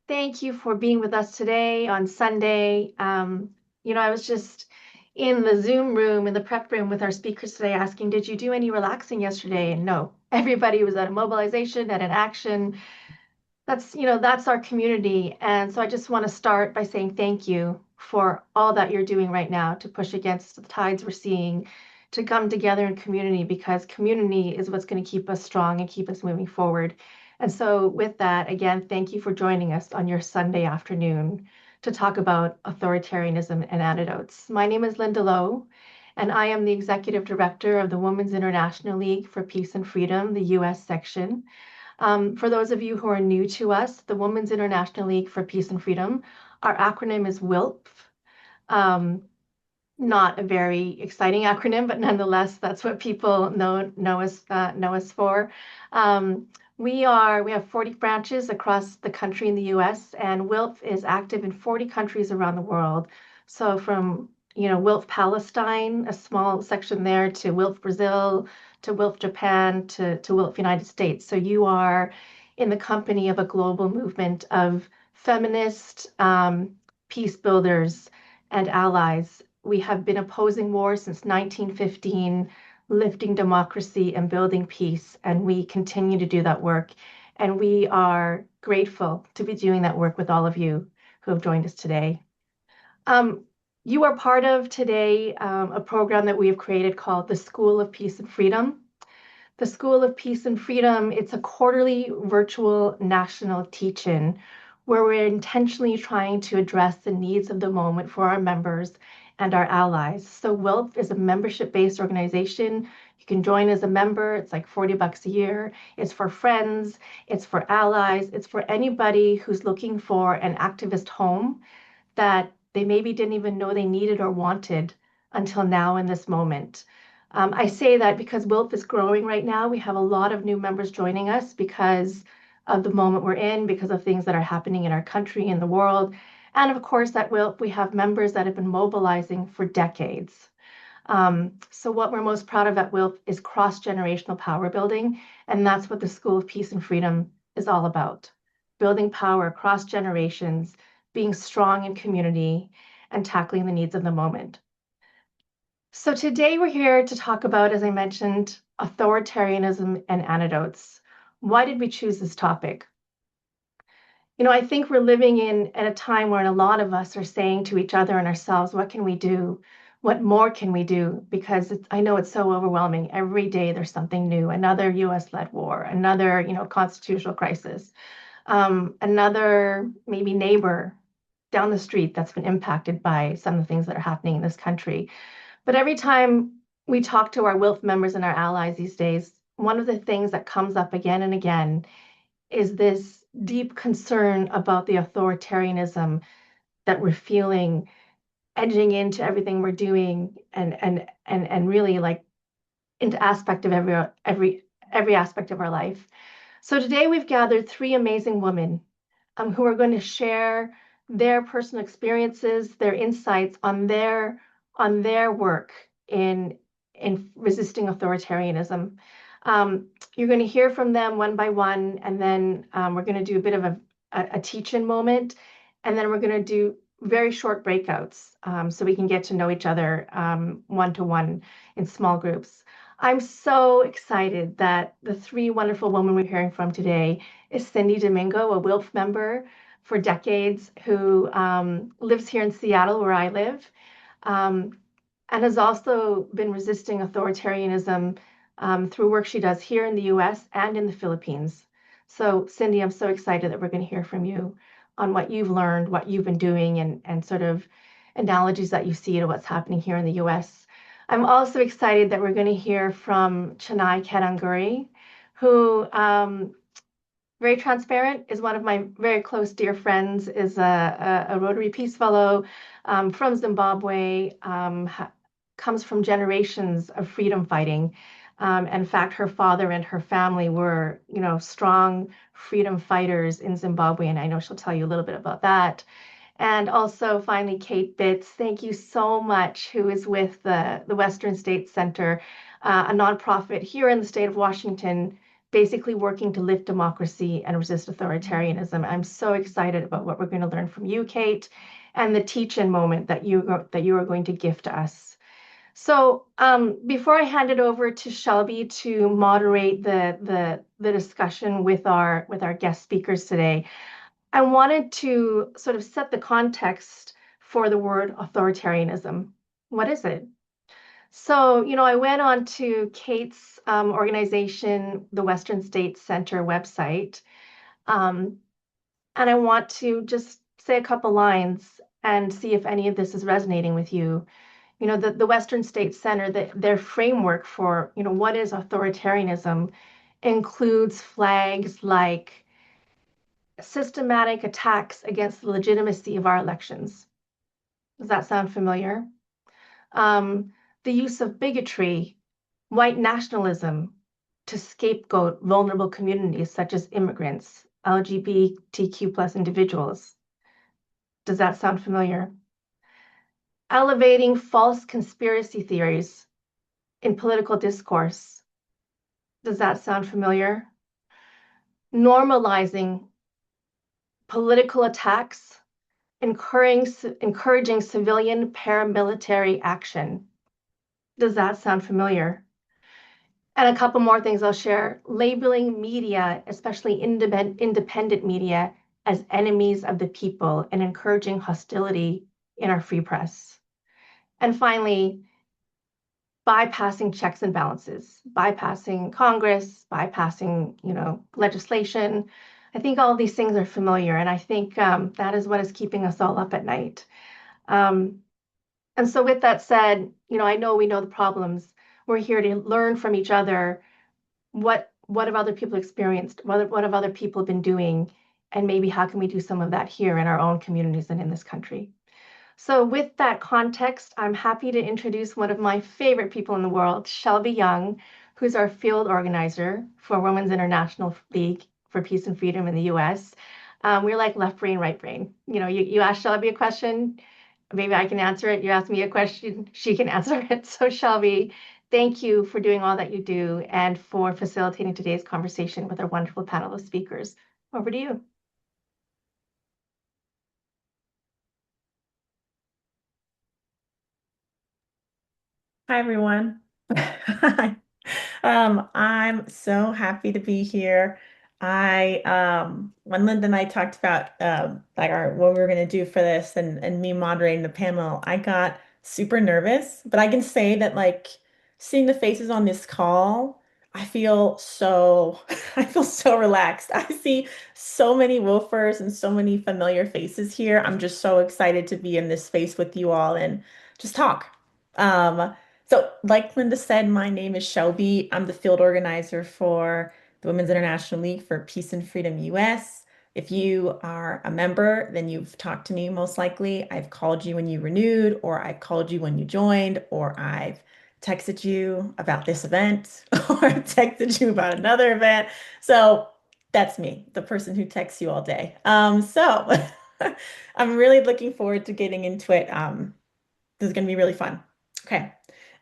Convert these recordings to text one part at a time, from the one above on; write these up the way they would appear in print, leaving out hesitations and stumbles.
Thank you for being with us today on Sunday. I was just in the Zoom room, in the prep room with our speakers today asking, did you do any relaxing yesterday? And no, everybody was at a mobilization, at an action. That's our community. And so I just want to start by saying thank you for all that you're doing right now to push against the tides we're seeing, to come together in community, because community is what's going to keep us strong and keep us moving forward. And so with that, again, thank you for joining us on your Sunday afternoon to talk about authoritarianism and antidotes. My name is Linda Lowe, and I am the Executive Director of the Women's International League for Peace and Freedom, the U.S. section. For those of you who are new to us, the Women's International League for Peace and Freedom, our acronym is WILPF. Not a very exciting acronym, but nonetheless, that's what people know us for. We have 40 branches across the country in the U.S., and WILPF is active in 40 countries around the world. So from WILPF Palestine, a small section there, to WILPF Brazil, to WILPF Japan, to WILPF United States. So you are in the company of a global movement of feminist peace builders and allies. We have been opposing war since 1915, lifting democracy and building peace, and we continue to do that work. And we are grateful to be doing that work with all of you who have joined us today. You are part of today a program that we have created called the School of Peace and Freedom. The School of Peace and Freedom, it's a quarterly virtual national teach-in where we're intentionally trying to address the needs of the moment for our members and our allies. So WILPF is a membership-based organization. You can join as a member. It's like $40 a year. It's for friends. It's for allies. It's for anybody who's looking for an activist home that they maybe didn't even know they needed or wanted until now in this moment. I say that because WILPF is growing right now. We have a lot of new members joining us because of the moment we're in, because of things that are happening in our country, in the world. And of course, at WILPF, we have members that have been mobilizing for decades. So what we're most proud of at WILPF is cross-generational power building, and that's what the School of Peace and Freedom is all about. Building power across generations, being strong in community, and tackling the needs of the moment. So today we're here to talk about, as I mentioned, authoritarianism and antidotes. Why did we choose this topic? I think we're living at a time where a lot of us are saying to each other and ourselves, what can we do? What more can we do? Because I know it's so overwhelming. Every day there's something new, another US-led war, another, constitutional crisis, another maybe neighbor down the street that's been impacted by some of the things that are happening in this country. But every time we talk to our WILPF members and our allies these days, one of the things that comes up again and again is this deep concern about the authoritarianism that we're feeling edging into everything we're doing and really like into aspect of every aspect of our life. So today we've gathered three amazing women who are going to share their personal experiences, their insights on their work in resisting authoritarianism. You're going to hear from them one by one, and then we're going to do a bit of a teach-in moment, and then we're going to do very short breakouts so we can get to know each other one-to-one in small groups. I'm so excited that the three wonderful women we're hearing from today is Cindy Domingo, a WILPF member for decades who lives here in Seattle, where I live, and has also been resisting authoritarianism through work she does here in the US and in the Philippines. So Cindy, I'm so excited that we're going to hear from you on what you've learned, what you've been doing, and sort of analogies that you see to what's happening here in the US. I'm also excited that we're going to hear from Chenai Katanguri, who, very transparent, is one of my very close dear friends, is a Rotary Peace Fellow from Zimbabwe, comes from generations of freedom fighting. In fact, her father and her family were, strong freedom fighters in Zimbabwe, and I know she'll tell you a little bit about that. And also, finally, Kate Bitz, thank you so much, who is with the Western States Center, a nonprofit here in the state of Washington, basically working to lift democracy and resist authoritarianism. I'm so excited about what we're going to learn from you, Kate, and the teach-in moment that you are going to gift us. So before I hand it over to Shelby to moderate the discussion with our guest speakers today, I wanted to sort of set the context for the word authoritarianism. What is it? So, I went on to Kate's organization, the Western States Center website, um, and I want to just say a couple lines and see if any of this is resonating with you. The Western States Center, their framework for, what is authoritarianism includes flags like systematic attacks against the legitimacy of our elections. Does that sound familiar? The use of bigotry, white nationalism to scapegoat vulnerable communities such as immigrants, LGBTQ plus individuals. Does that sound familiar? Elevating false conspiracy theories in political discourse. Does that sound familiar? Normalizing political attacks, encouraging civilian paramilitary action. Does that sound familiar? And a couple more things I'll share. Labeling media, especially independent media, as enemies of the people and encouraging hostility in our free press. And finally, bypassing checks and balances, bypassing Congress, bypassing, legislation. I think all of these things are familiar, and I think that is what is keeping us all up at night. Um, and so, with that said, I know we know the problems. We're here to learn from each other. What have other people experienced? What have other people been doing? And maybe how can we do some of that here in our own communities and in this country? So with that context, I'm happy to introduce one of my favorite people in the world, Shelby Young, who's our field organizer for Women's International League for Peace and Freedom in the US. We're like left brain, right brain. You ask Shelby a question, maybe I can answer it. You ask me a question, she can answer it. So Shelby, thank you for doing all that you do and for facilitating today's conversation with our wonderful panel of speakers. Over to you. Hi, everyone. I'm so happy to be here. When Linda and I talked about like our what we were going to do for this and me moderating the panel, I got super nervous, but I can say that like seeing the faces on this call, I feel so I feel so relaxed. I see so many wolfers and so many familiar faces here. I'm just so excited to be in this space with you all and just talk. So, like Linda said, my name is Shelby. I'm the field organizer for the Women's International League for Peace and Freedom US. If you are a member, then you've talked to me most likely. I've called you when you renewed, or I've called you when you joined, or I've texted you about this event, or I've texted you about another event. So that's me, the person who texts you all day. So I'm really looking forward to getting into it. This is going to be really fun. Okay.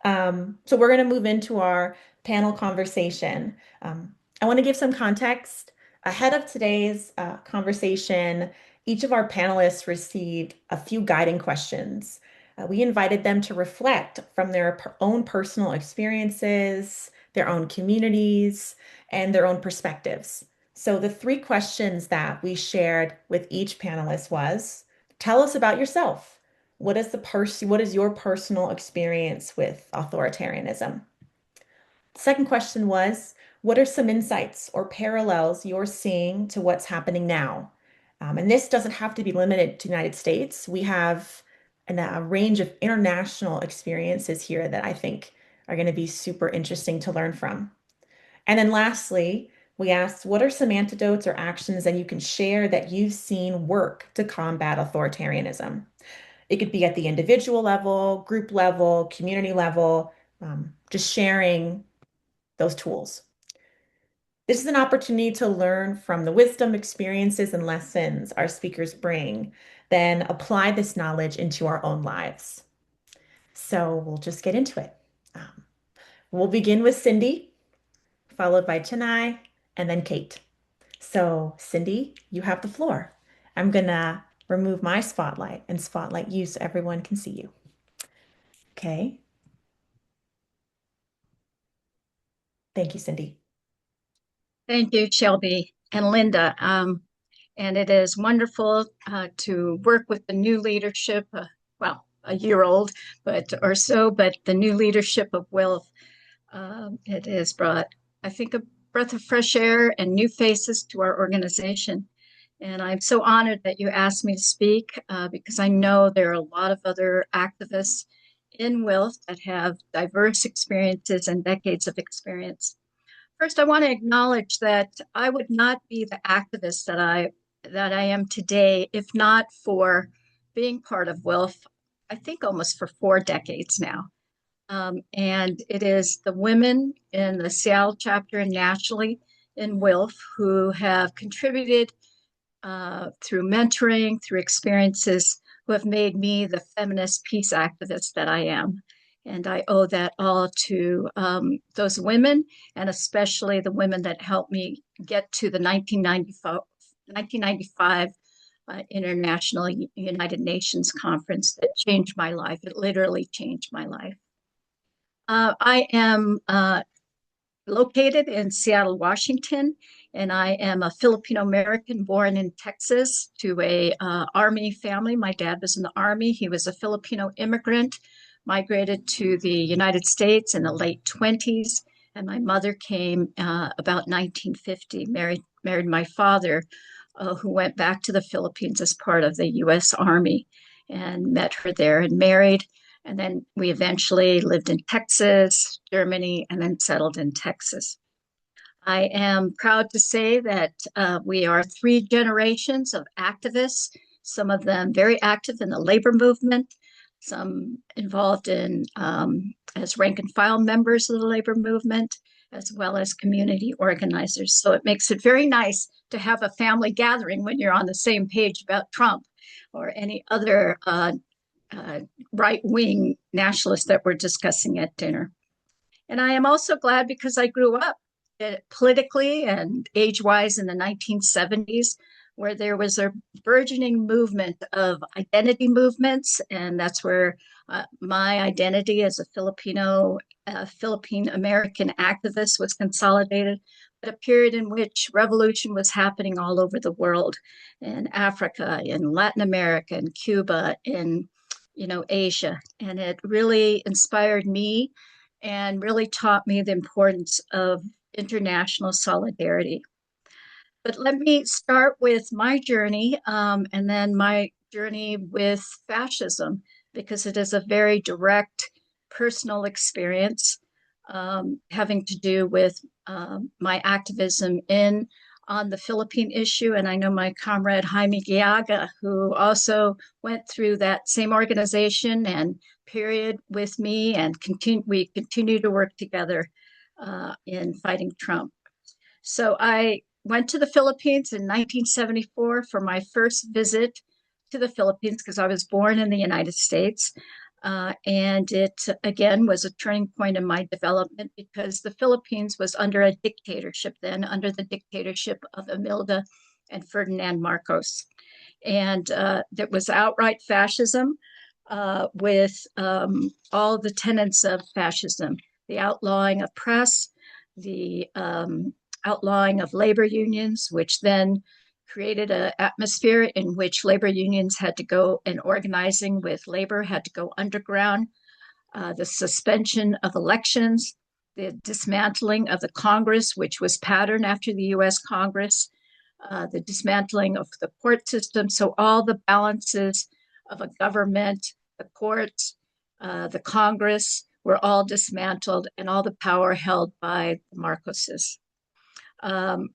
So we're going to move into our panel conversation. I want to give some context. Ahead of today's conversation, each of our panelists received a few guiding questions. We invited them to reflect from their own personal experiences, their own communities, and their own perspectives. So the three questions that we shared with each panelist was, tell us about yourself. What is your personal experience with authoritarianism? Second question was, what are some insights or parallels you're seeing to what's happening now? And this doesn't have to be limited to the United States. We have a range of international experiences here that I think are going to be super interesting to learn from. And then lastly, we asked, what are some antidotes or actions that you can share that you've seen work to combat authoritarianism? It could be at the individual level, group level, community level, just sharing those tools. This is an opportunity to learn from the wisdom, experiences, and lessons our speakers bring, then apply this knowledge into our own lives. So we'll just get into it. We'll begin with Cindy, followed by Chenai, and then Kate. So, Cindy, you have the floor. I'm gonna remove my spotlight and spotlight you so everyone can see you. Okay. Thank you, Cindy. Thank you, Shelby and Linda. And it is wonderful to work with the new leadership, well, a year old, but or so, but the new leadership of WILPF. It has brought, I think, a breath of fresh air and new faces to our organization. And I'm so honored that you asked me to speak because I know there are a lot of other activists in WILPF that have diverse experiences and decades of experience. First, I want to acknowledge that I would not be the activist that I am today if not for being part of WILPF, I think almost for 4 decades now. And it is the women in the Seattle chapter and nationally in WILPF who have contributed through mentoring, through experiences, who have made me the feminist peace activist that I am. And I owe that all to those women, and especially the women that helped me get to the 1995 International United Nations Conference that changed my life. It literally changed my life. I am located in Seattle, Washington, and I am a Filipino American born in Texas to a Army family. My dad was in the Army. He was a Filipino immigrant, migrated to the United States in the late 20s, and my mother came about 1950, married my father, who went back to the Philippines as part of the U.S. Army, and met her there and married. And then we eventually lived in Texas, Germany, and then settled in Texas. I am proud to say that we are 3 generations of activists, some of them very active in the labor movement, some involved in as rank and file members of the labor movement, as well as community organizers. So it makes it very nice to have a family gathering when you're on the same page about Trump or any other right-wing nationalists that we're discussing at dinner. And I am also glad because I grew up politically and age-wise in the 1970s, where there was a burgeoning movement of identity movements, and that's where my identity as a Philippine American activist was consolidated. But a period in which revolution was happening all over the world, in Africa, in Latin America, in Cuba, in Asia, and it really inspired me and really taught me the importance of international solidarity. But let me start with my journey and then my journey with fascism, because it is a very direct personal experience having to do with my activism on the Philippine issue. And I know my comrade Jaime Giaga, who also went through that same organization and period with me, and we continue to work together in fighting Trump. So I went to the Philippines in 1974 for my first visit to the Philippines because I was born in the United States. And it, again, was a turning point in my development because the Philippines was under a dictatorship then, under the dictatorship of Imelda and Ferdinand Marcos. And there was outright fascism with all the tenets of fascism, the outlawing of press, the outlawing of labor unions, which then created an atmosphere in which labor unions had to go, and organizing with labor had to go underground, the suspension of elections, the dismantling of the Congress, which was patterned after the US Congress, the dismantling of the court system. So all the balances of a government, the courts, the Congress were all dismantled, and all the power held by the Marcoses.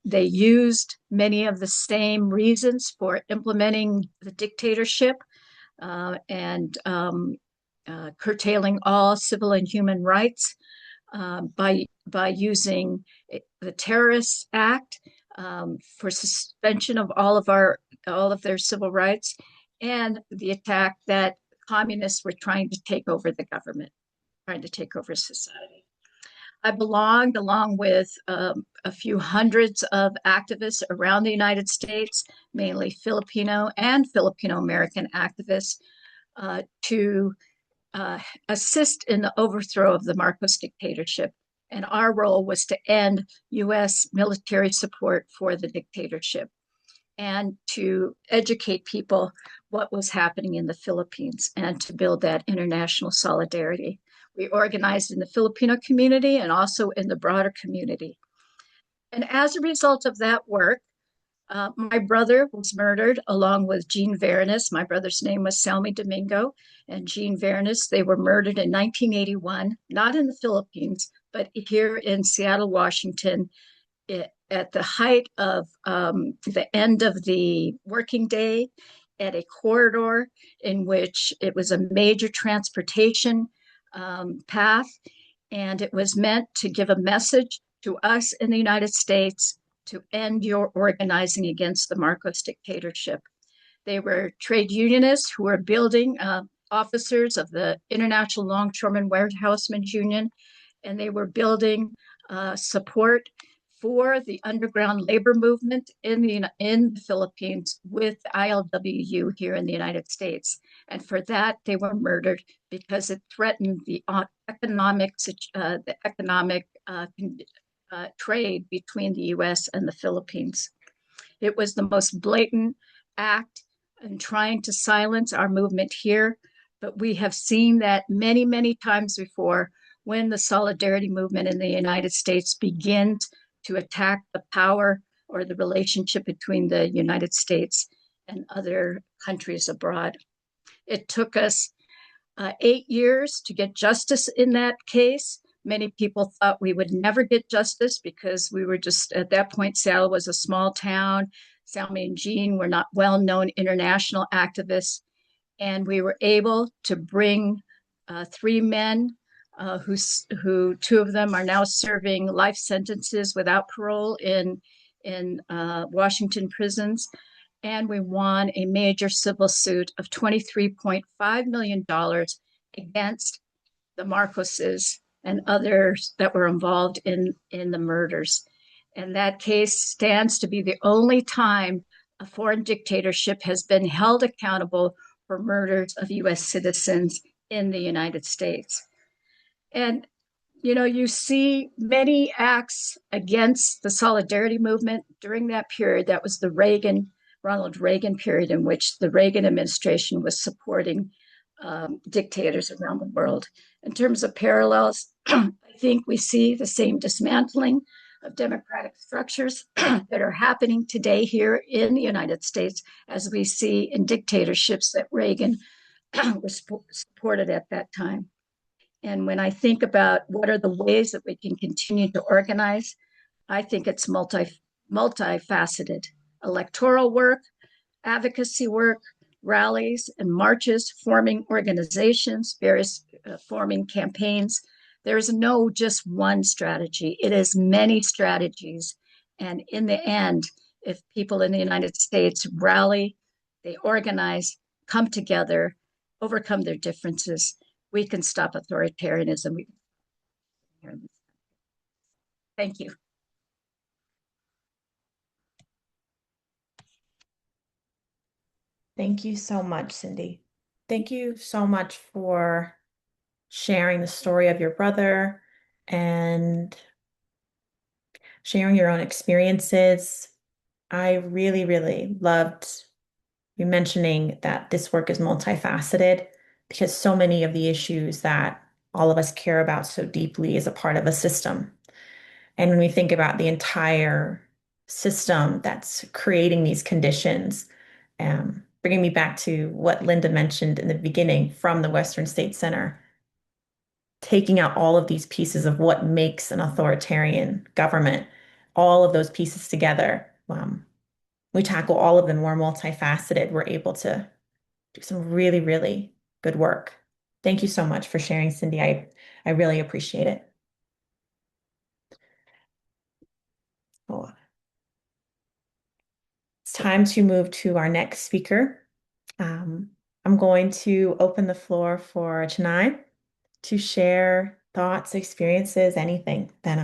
They used many of the same reasons for implementing the dictatorship and curtailing all civil and human rights by using the Terrorist Act for suspension of all of their civil rights, and the attack that communists were trying to take over the government, trying to take over society. I belonged, along with a few hundreds of activists around the United States, mainly Filipino and Filipino American activists, to assist in the overthrow of the Marcos dictatorship. And our role was to end US military support for the dictatorship and to educate people what was happening in the Philippines and to build that international solidarity. We organized in the Filipino community and also in the broader community. And as a result of that work, my brother was murdered along with Jean Varenis. My brother's name was Salmi Domingo and Jean Varenis. They were murdered in 1981, not in the Philippines, but here in Seattle, Washington, at the height of the end of the working day, at a corridor in which it was a major transportation path. And it was meant to give a message to us in the United States to end your organizing against the Marcos dictatorship. They were trade unionists who were building officers of the International Longshoremen Warehousemen Union, and they were building support for the underground labor movement in the Philippines with ILWU here in the United States. And for that, they were murdered because it threatened the economic trade between the US and the Philippines. It was the most blatant act in trying to silence our movement here, but we have seen that many, many times before when the solidarity movement in the United States begins to attack the power or the relationship between the United States and other countries abroad. It took us 8 years to get justice in that case. Many people thought we would never get justice because we were just, at that point, Seattle was a small town. Salmi and Jean were not well-known international activists. And we were able to bring 3 men who 2 of them are now serving life sentences without parole in Washington prisons. And we won a major civil suit of $23.5 million against the Marcoses and others that were involved in the murders. And that case stands to be the only time a foreign dictatorship has been held accountable for murders of US citizens in the United States. And, you know, you see many acts against the solidarity movement during that period. That was the Ronald Reagan period in which the Reagan administration was supporting dictators around the world. In terms of parallels, I think we see the same dismantling of democratic structures that are happening today here in the United States as we see in dictatorships that Reagan was supported at that time. And when I think about what are the ways that we can continue to organize, I think it's multifaceted. Electoral work, advocacy work, rallies and marches, forming organizations, various forming campaigns. There's no just one strategy. It is many strategies. And in the end, if people in the United States rally, they organize, come together, overcome their differences, we can stop authoritarianism. Thank you. Thank you so much, Cindy. Thank you so much for sharing the story of your brother and sharing your own experiences. I really, really loved you mentioning that this work is multifaceted because so many of the issues that all of us care about so deeply is a part of a system. And when we think about the entire system that's creating these conditions, bringing me back to what Linda mentioned in the beginning from the Western State Center, taking out all of these pieces of what makes an authoritarian government, all of those pieces together, we tackle all of them more multifaceted. We're able to do some really, really good work. Thank you so much for sharing, Cindy. I really appreciate it. Oh. It's time to move to our next speaker. I'm going to open the floor for Chenai to share thoughts, experiences, anything that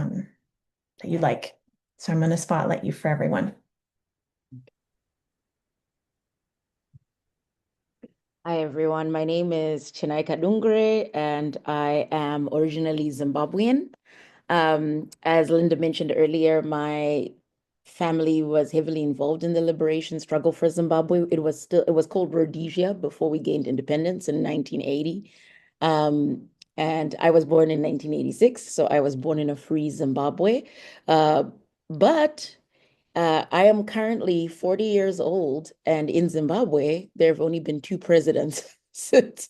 you'd like. So I'm going to spotlight you for everyone. Hi, everyone. My name is Chenai Katanguri, and I am originally Zimbabwean. As Linda mentioned earlier, my family was heavily involved in the liberation struggle for Zimbabwe. It was called Rhodesia before we gained independence in 1980. And I was born in 1986, so I was born in a free Zimbabwe. But I am currently 40 years old, and in Zimbabwe, there have only been two presidents since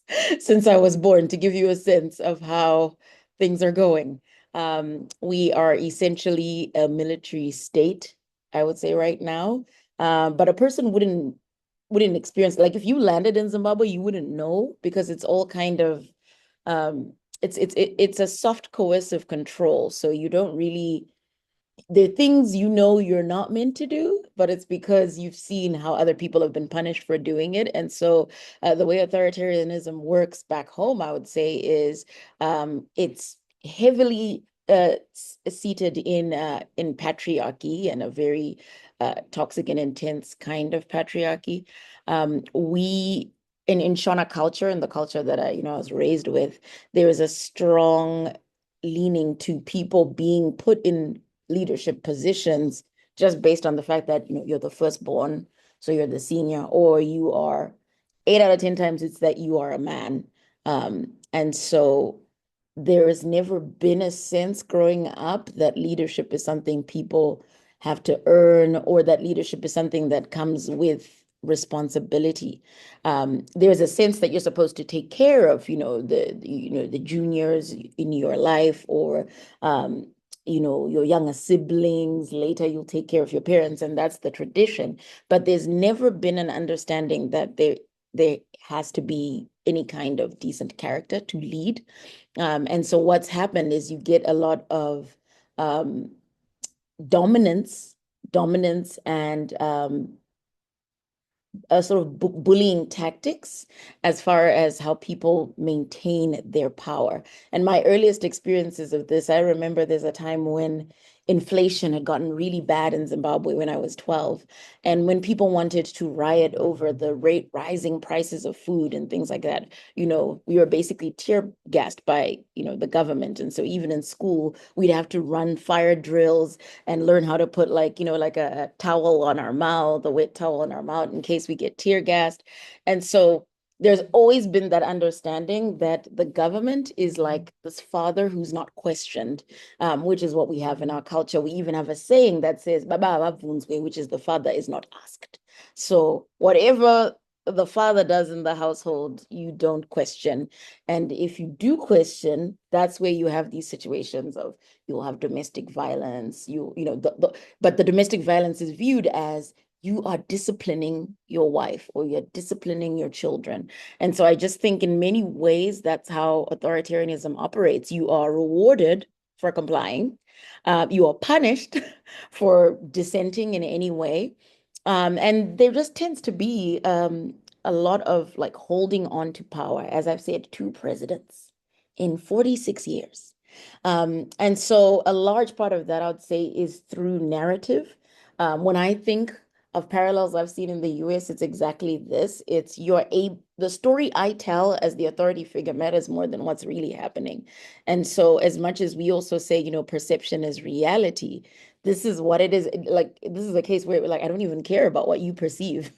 I was born, to give you a sense of how things are going. We are essentially a military state, I would say right now. But a person wouldn't experience, like if you landed in Zimbabwe, you wouldn't know, because it's all kind of it's a soft coercive control. So you don't really, there are things you know you're not meant to do, but it's because you've seen how other people have been punished for doing it. And so the way authoritarianism works back home, I would say, is it's heavily seated in patriarchy, and a very toxic and intense kind of patriarchy. We in Shona culture, and the culture that I was raised with, there is a strong leaning to people being put in leadership positions just based on the fact that you're the firstborn, so you're the senior, or you are 8 out of 10 times it's that you are a man. And so there has never been a sense growing up that leadership is something people have to earn, or that leadership is something that comes with responsibility. There's a sense that you're supposed to take care of, the juniors in your life, or your younger siblings. Later, you'll take care of your parents, and that's the tradition. But there's never been an understanding that there has to be any kind of decent character to lead. And so what's happened is you get a lot of dominance, and sort of bullying tactics as far as how people maintain their power. And my earliest experiences of this, I remember there's a time when inflation had gotten really bad in Zimbabwe when I was 12. And when people wanted to riot over the rising prices of food and things like that, we were basically tear gassed by, the government. And so even in school, we'd have to run fire drills and learn how to put like a towel on our mouth, a wet towel on our mouth, in case we get tear gassed. And so there's always been that understanding that the government is like this father who's not questioned, which is what we have in our culture. We even have a saying that says, "Baba avunzwe," which is the father is not asked. So whatever the father does in the household, you don't question. And if you do question, that's where you have these situations of, you'll have domestic violence, but the domestic violence is viewed as you are disciplining your wife, or you're disciplining your children. And so I just think in many ways, that's how authoritarianism operates. You are rewarded for complying. You are punished for dissenting in any way. And there just tends to be a lot of like holding on to power. As I've said, two presidents in 46 years. And so a large part of that, I would say, is through narrative. When I think of parallels I've seen in the US, it's exactly this. It's the story I tell as the authority figure matters more than what's really happening. And so as much as we also say, perception is reality, this is what it is. Like, this is a case where like, I don't even care about what you perceive.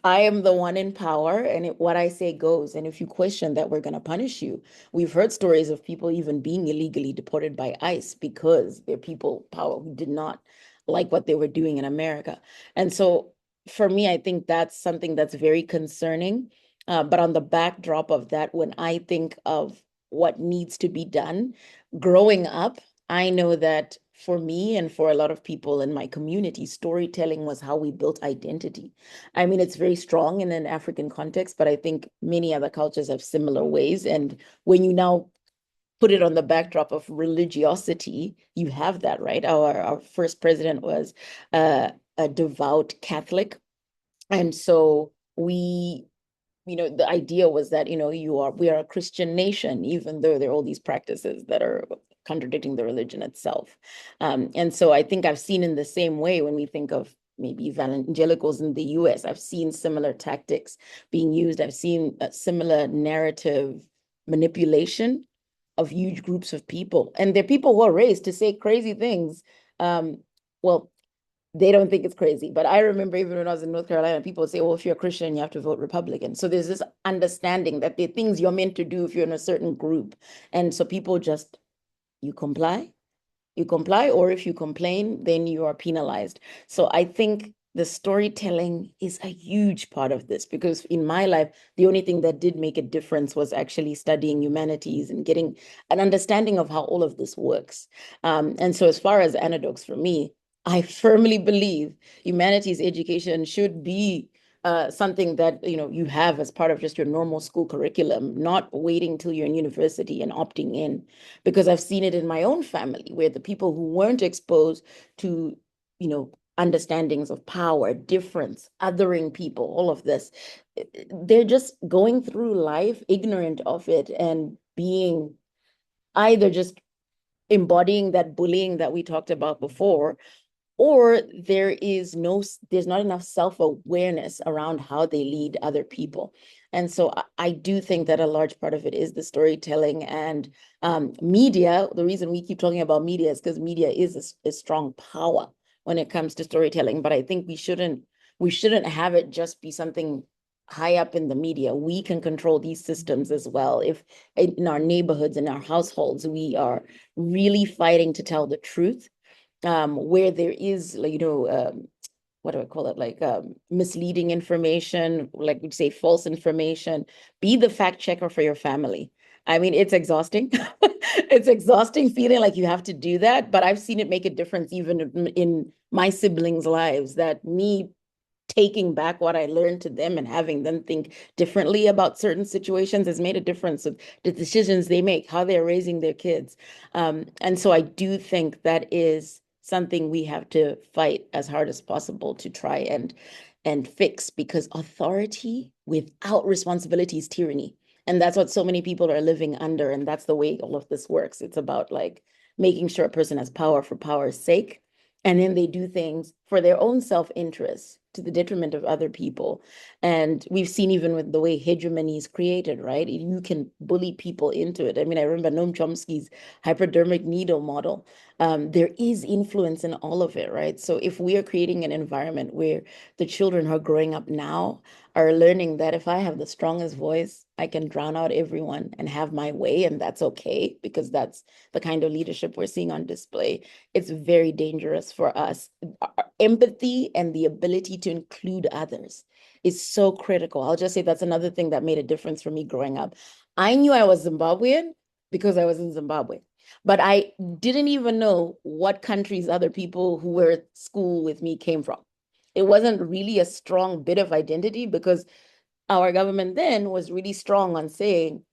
I am the one in power, and what I say goes. And if you question that, we're going to punish you. We've heard stories of people even being illegally deported by ICE because they're people power who did not like what they were doing in America. And so for me, I think that's something that's very concerning. But on the backdrop of that, when I think of what needs to be done, growing up, I know that for me and for a lot of people in my community, storytelling was how we built identity. I mean, it's very strong in an African context, but I think many other cultures have similar ways. And when you now put it on the backdrop of religiosity, you have that, right? Our first president was a devout Catholic. And so we the idea was that, we are a Christian nation, even though there are all these practices that are contradicting the religion itself. And so I think I've seen in the same way when we think of maybe evangelicals in the US, I've seen similar tactics being used. I've seen a similar narrative manipulation of huge groups of people. And they're people who are raised to say crazy things. Well, they don't think it's crazy. But I remember even when I was in North Carolina, people would say, well, if you're a Christian, you have to vote Republican. So there's this understanding that there are things you're meant to do if you're in a certain group. And so people just, you comply, or if you complain, then you are penalized. So I think the storytelling is a huge part of this, because in my life, the only thing that did make a difference was actually studying humanities and getting an understanding of how all of this works. And so as far as anecdotes for me, I firmly believe humanities education should be something that you have as part of just your normal school curriculum, not waiting till you're in university and opting in. Because I've seen it in my own family where the people who weren't exposed to, understandings of power, difference, othering people, all of this, they're just going through life ignorant of it and being either just embodying that bullying that we talked about before, or there's not enough self-awareness around how they lead other people. And so I do think that a large part of it is the storytelling and media. The reason we keep talking about media is because media is a strong power when it comes to storytelling. But I think we shouldn't have it just be something high up in the media. We can control these systems as well. If in our neighborhoods, in our households, we are really fighting to tell the truth, where there is, what do I call it? Like misleading information, like we'd say false information, be the fact checker for your family. I mean, it's exhausting. It's exhausting feeling like you have to do that, but I've seen it make a difference even in my siblings' lives, that me taking back what I learned to them and having them think differently about certain situations has made a difference of the decisions they make, how they're raising their kids. And so I do think that is something we have to fight as hard as possible to try and fix, because authority without responsibility is tyranny. And that's what so many people are living under. And that's the way all of this works. It's about like making sure a person has power for power's sake. And then they do things for their own self-interest to the detriment of other people. And we've seen even with the way hegemony is created, right? You can bully people into it. I mean, I remember Noam Chomsky's hypodermic needle model. There is influence in all of it, right? So if we are creating an environment where the children who are growing up now are learning that if I have the strongest voice, I can drown out everyone and have my way, and that's okay, because that's the kind of leadership we're seeing on display. It's very dangerous for us. Empathy and the ability to include others is so critical. I'll just say that's another thing that made a difference for me growing up. I knew I was Zimbabwean because I was in Zimbabwe, but I didn't even know what countries other people who were at school with me came from. It wasn't really a strong bit of identity, because our government then was really strong on saying,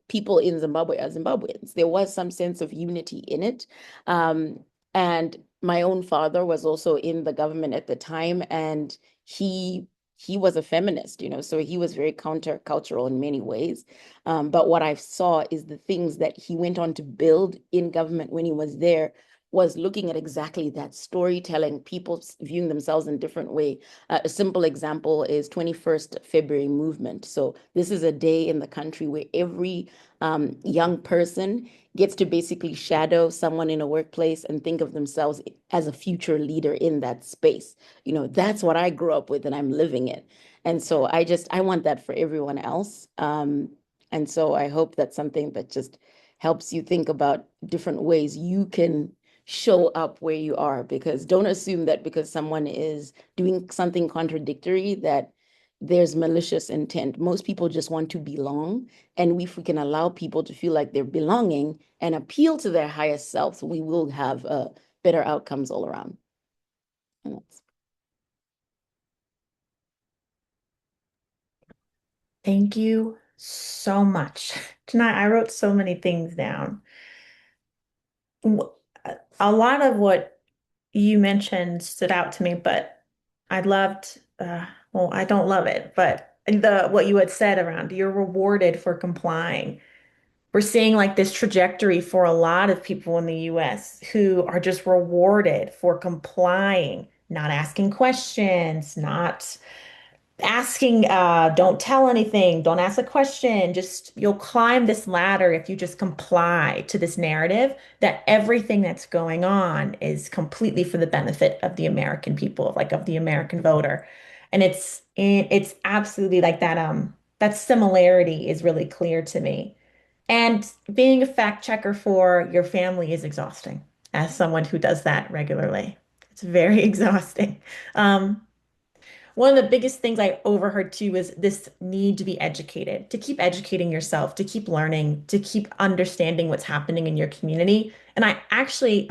people in Zimbabwe are Zimbabweans. There was some sense of unity in it. And my own father was also in the government at the time, and he was a feminist, so he was very countercultural in many ways. But what I saw is the things that he went on to build in government when he was there was looking at exactly that storytelling, people viewing themselves in a different way. A simple example is 21st February movement. So this is a day in the country where every young person gets to basically shadow someone in a workplace and think of themselves as a future leader in that space. That's what I grew up with, and I'm living it. And so I want that for everyone else. And so I hope that's something that just helps you think about different ways you can show up where you are, because don't assume that because someone is doing something contradictory that there's malicious intent. Most people just want to belong. And if we can allow people to feel like they're belonging and appeal to their highest selves, we will have better outcomes all around. Thank you so much. Tonight, I wrote so many things down. A lot of what you mentioned stood out to me, but I loved, well, I don't love it, but the what you had said around you're rewarded for complying. We're seeing like this trajectory for a lot of people in the US who are just rewarded for complying, not asking questions, not asking, don't tell anything, don't ask a question. Just you'll climb this ladder if you just comply to this narrative that everything that's going on is completely for the benefit of the American people, like of the American voter. And it's absolutely like that, that similarity is really clear to me. And being a fact checker for your family is exhausting as someone who does that regularly. It's very exhausting. Um, One of the biggest things I overheard too was this need to be educated, to keep educating yourself, to keep learning, to keep understanding what's happening in your community. And I actually,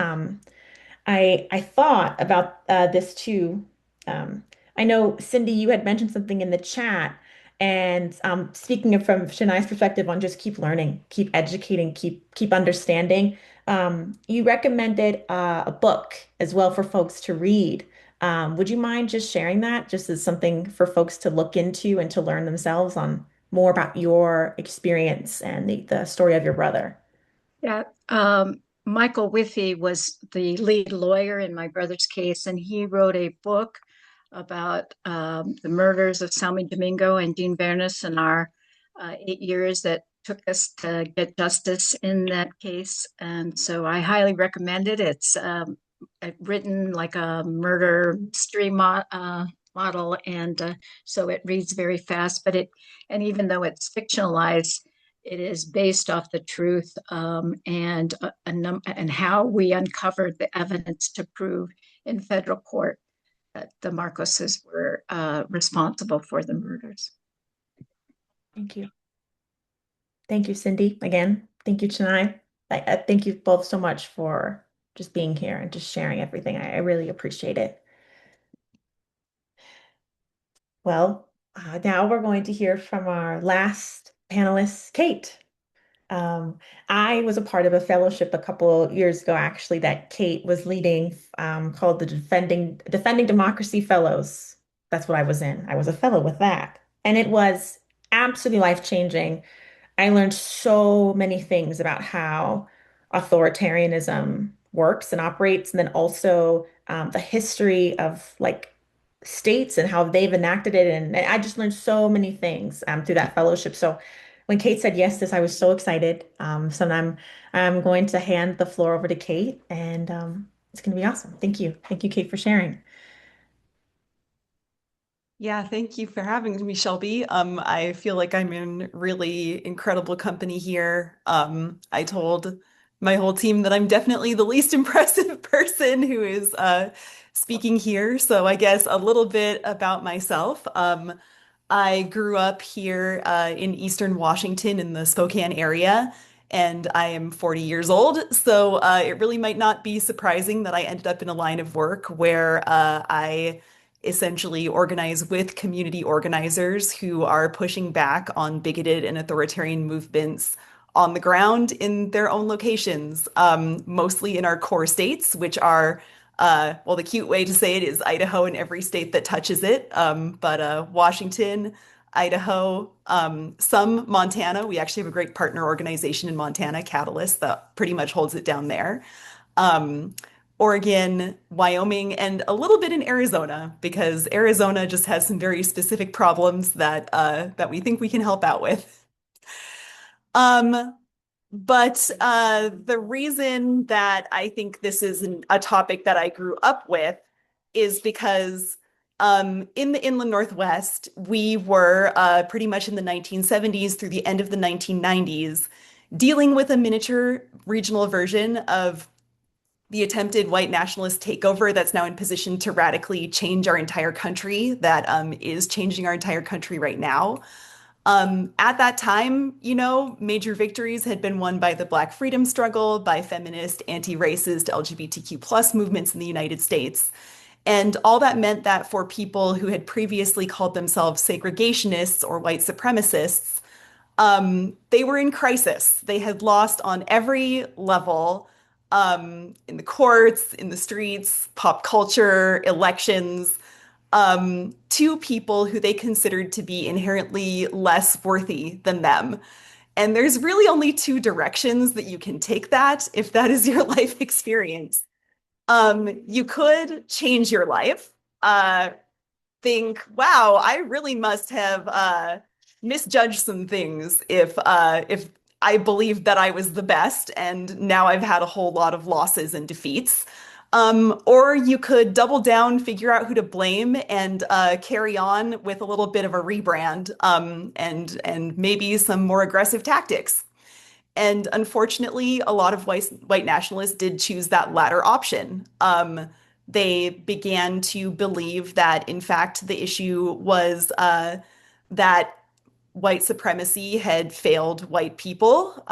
I thought about this too. Um, I know Cindy, you had mentioned something in the chat, and speaking of from Shania's perspective on just keep learning, keep educating, keep understanding. You recommended a book as well for folks to read. Would you mind just sharing that, just as something for folks to look into and to learn themselves on more about your experience and the story of your brother? Yeah, Michael Whiffy was the lead lawyer in my brother's case, and he wrote a book about the murders of Salmi Domingo and Dean Bernis and our 8 years that took us to get justice in that case. And so I highly recommend it. It's written like a murder mystery model, and so it reads very fast. And even though it's fictionalized, it is based off the truth, and how we uncovered the evidence to prove in federal court that the Marcoses were responsible for the murders. Thank you. Thank you, Cindy. Again, thank you, Chennai. I thank you both so much for just being here and just sharing everything. I really appreciate it. Well, now we're going to hear from our last panelist, Kate. Um, I was a part of a fellowship a couple years ago, actually, that Kate was leading, called the Defending Democracy Fellows. That's what I was in. I was a fellow with that, and it was absolutely life-changing. I learned so many things about how authoritarianism works and operates, and then also the history of like states and how they've enacted it. And I just learned so many things through that fellowship. So when Kate said yes to this, I was so excited. So I'm going to hand the floor over to Kate, and it's going to be awesome. Thank you. Thank you, Kate, for sharing. Yeah, thank you for having me, Shelby. I feel like I'm in really incredible company here. I told my whole team that I'm definitely the least impressive person who is speaking here. So I guess a little bit about myself. I grew up here in Eastern Washington in the Spokane area, and I am 40 years old. So it really might not be surprising that I ended up in a line of work where I essentially organize with community organizers who are pushing back on bigoted and authoritarian movements on the ground in their own locations, mostly in our core states, which are, well, the cute way to say it is Idaho and every state that touches it, but Washington, Idaho, some Montana. We actually have a great partner organization in Montana, Catalyst, that pretty much holds it down there. Um, Oregon, Wyoming, and a little bit in Arizona, because Arizona just has some very specific problems that we think we can help out with. Um, but the reason that I think this is a topic that I grew up with is because in the Inland Northwest, we were pretty much in the 1970s through the end of the 1990s dealing with a miniature regional version of the attempted white nationalist takeover that's now in position to radically change our entire country, that is changing our entire country right now. At that time, you know, major victories had been won by the Black freedom struggle, by feminist, anti-racist, LGBTQ plus movements in the United States. And all that meant that for people who had previously called themselves segregationists or white supremacists, they were in crisis. They had lost on every level, in the courts, in the streets, pop culture, elections. to people who they considered to be inherently less worthy than them. And there's really only two directions that you can take that if that is your life experience. You could change your life, think, wow, I really must have misjudged some things if I believed that I was the best and now I've had a whole lot of losses and defeats. Or you could double down, figure out who to blame, and carry on with a little bit of a rebrand, and maybe some more aggressive tactics. And unfortunately, a lot of white nationalists did choose that latter option. They began to believe that, in fact, the issue was that white supremacy had failed white people,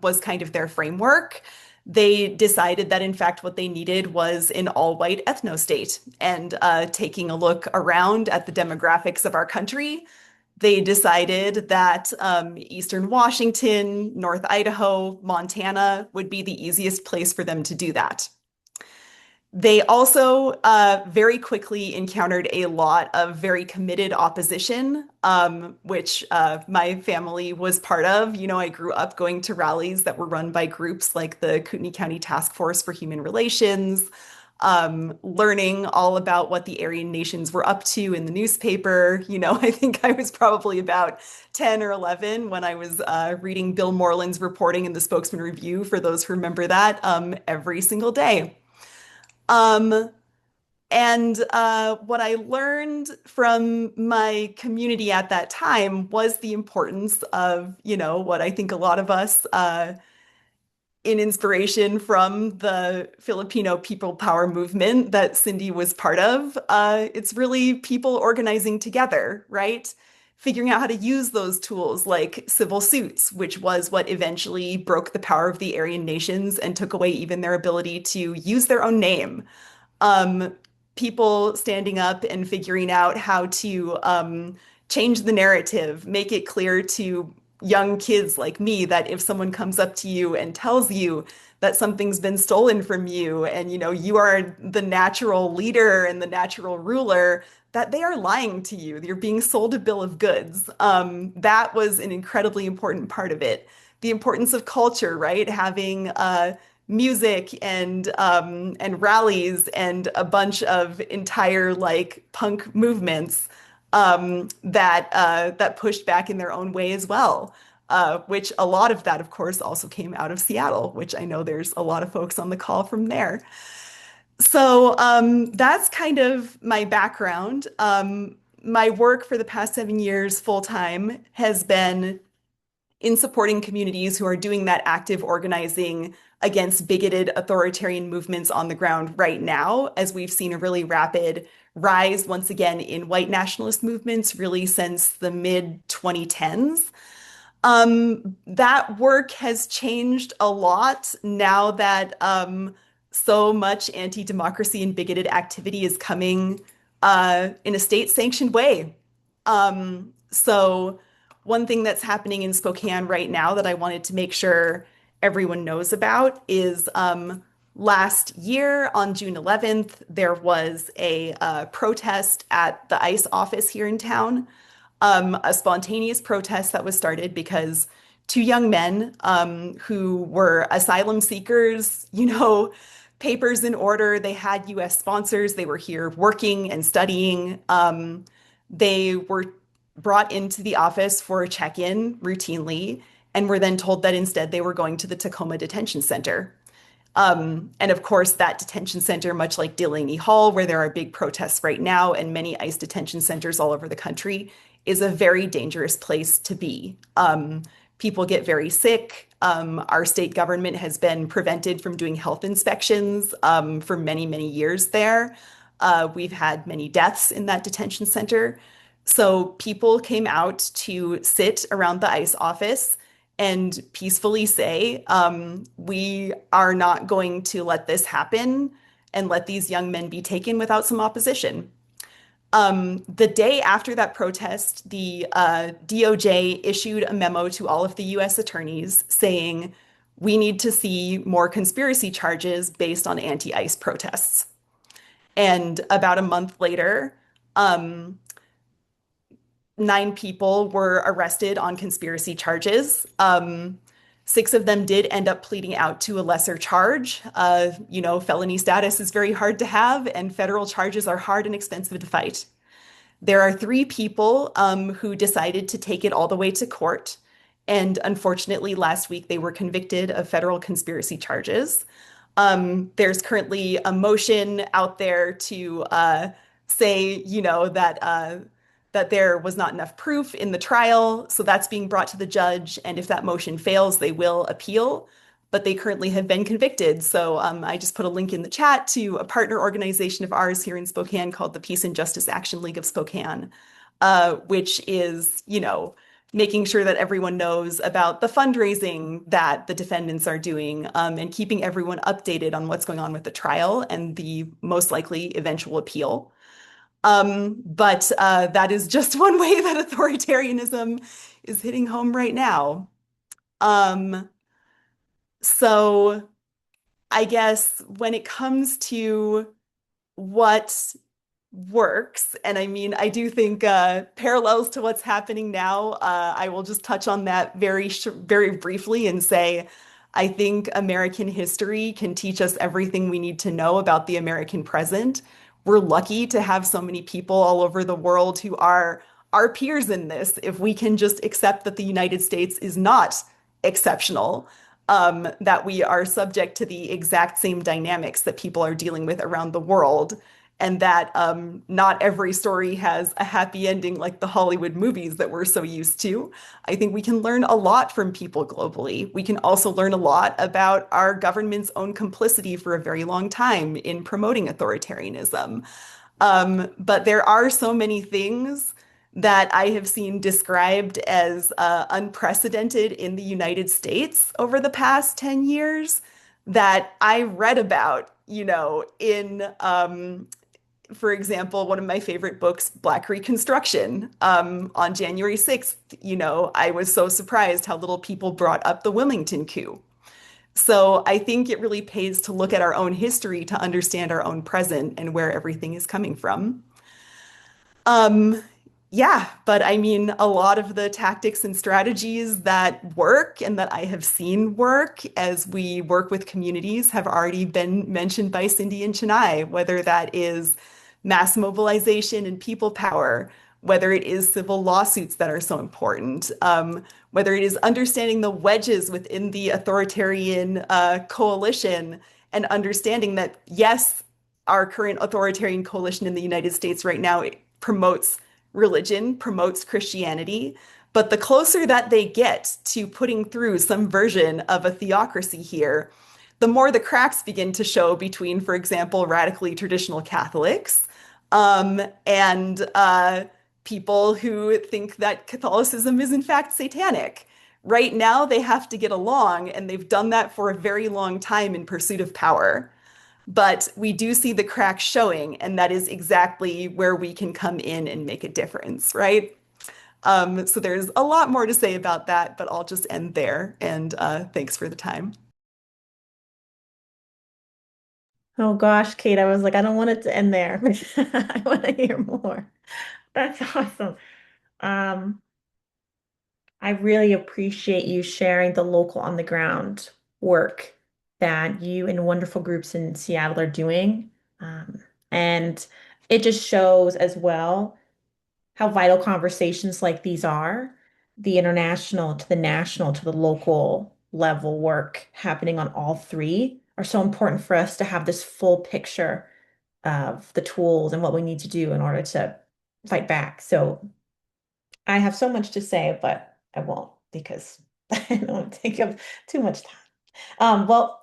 was kind of their framework. They decided that, in fact, what they needed was an all-white ethno-state. And taking a look around at the demographics of our country, they decided that Eastern Washington, North Idaho, Montana would be the easiest place for them to do that. They also very quickly encountered a lot of very committed opposition, which my family was part of. You know, I grew up going to rallies that were run by groups like the Kootenai County Task Force for Human Relations, learning all about what the Aryan nations were up to in the newspaper. You know, I think I was probably about 10 or 11 when I was reading Bill Moreland's reporting in the Spokesman Review, for those who remember that, every single day. What I learned from my community at that time was the importance of, you know, what I think a lot of us in inspiration from the Filipino people power movement that Cindy was part of. It's really people organizing together, right? Figuring out how to use those tools like civil suits, which was what eventually broke the power of the Aryan nations and took away even their ability to use their own name. People standing up and figuring out how to change the narrative, make it clear to young kids like me that if someone comes up to you and tells you that something's been stolen from you and you know you are the natural leader and the natural ruler, that they are lying to you. You're being sold a bill of goods. That was an incredibly important part of it. The importance of culture, right? Having music and rallies and a bunch of entire like punk movements that pushed back in their own way as well. Which a lot of that, of course, also came out of Seattle, which I know there's a lot of folks on the call from there. So that's kind of my background. My work for the past 7 years full time has been in supporting communities who are doing that active organizing against bigoted authoritarian movements on the ground right now, as we've seen a really rapid rise once again in white nationalist movements, really since the mid 2010s. That work has changed a lot now that so much anti-democracy and bigoted activity is coming in a state-sanctioned way. So one thing that's happening in Spokane right now that I wanted to make sure everyone knows about is last year on June 11th, there was a protest at the ICE office here in town, a spontaneous protest that was started because two young men who were asylum seekers, you know, papers in order, they had US sponsors, they were here working and studying. They were brought into the office for a check-in routinely and were then told that instead they were going to the Tacoma Detention Center. And of course, that detention center, much like Delaney Hall, where there are big protests right now and many ICE detention centers all over the country, is a very dangerous place to be. People get very sick. Our state government has been prevented from doing health inspections for many, many years there. We've had many deaths in that detention center. So people came out to sit around the ICE office and peacefully say, we are not going to let this happen and let these young men be taken without some opposition. The day after that protest, the DOJ issued a memo to all of the US attorneys saying, we need to see more conspiracy charges based on anti-ICE protests. And about a month later, Um, 9 people were arrested on conspiracy charges. 6 of them did end up pleading out to a lesser charge. Felony status is very hard to have, and federal charges are hard and expensive to fight. There are 3 people who decided to take it all the way to court. And unfortunately, last week they were convicted of federal conspiracy charges. There's currently a motion out there to say, that there was not enough proof in the trial. So that's being brought to the judge. And if that motion fails, they will appeal. But they currently have been convicted. So I just put a link in the chat to a partner organization of ours here in Spokane called the Peace and Justice Action League of Spokane, which is, making sure that everyone knows about the fundraising that the defendants are doing, and keeping everyone updated on what's going on with the trial and the most likely eventual appeal. But that is just one way that authoritarianism is hitting home right now. So I guess when it comes to what works, and I mean, I do think parallels to what's happening now, I will just touch on that very briefly and say, I think American history can teach us everything we need to know about the American present. We're lucky to have so many people all over the world who are our peers in this. If we can just accept that the United States is not exceptional, that we are subject to the exact same dynamics that people are dealing with around the world, and that not every story has a happy ending like the Hollywood movies that we're so used to. I think we can learn a lot from people globally. We can also learn a lot about our government's own complicity for a very long time in promoting authoritarianism. But there are so many things that I have seen described as unprecedented in the United States over the past 10 years that I read about, for example, one of my favorite books, Black Reconstruction. On January 6th, I was so surprised how little people brought up the Wilmington coup. So I think it really pays to look at our own history to understand our own present and where everything is coming from. Yeah, but I mean, a lot of the tactics and strategies that work and that I have seen work as we work with communities have already been mentioned by Cindy and Chenai, whether that is mass mobilization and people power, whether it is civil lawsuits that are so important, whether it is understanding the wedges within the authoritarian coalition and understanding that, yes, our current authoritarian coalition in the United States right now promotes religion, promotes Christianity, but the closer that they get to putting through some version of a theocracy here, the more the cracks begin to show between, for example, radically traditional Catholics, and people who think that Catholicism is in fact satanic. Right now, they have to get along, and they've done that for a very long time in pursuit of power. But we do see the cracks showing, and that is exactly where we can come in and make a difference, right? So there's a lot more to say about that, but I'll just end there. And thanks for the time. Oh gosh, Kate, I was like, I don't want it to end there. I want to hear more. That's awesome. Um, I really appreciate you sharing the local on the ground work that you and wonderful groups in Seattle are doing. And it just shows as well how vital conversations like these are, the international to the national to the local level work happening on all three are so important for us to have this full picture of the tools and what we need to do in order to fight back. So I have so much to say, but I won't because I don't want to take up too much time. Well,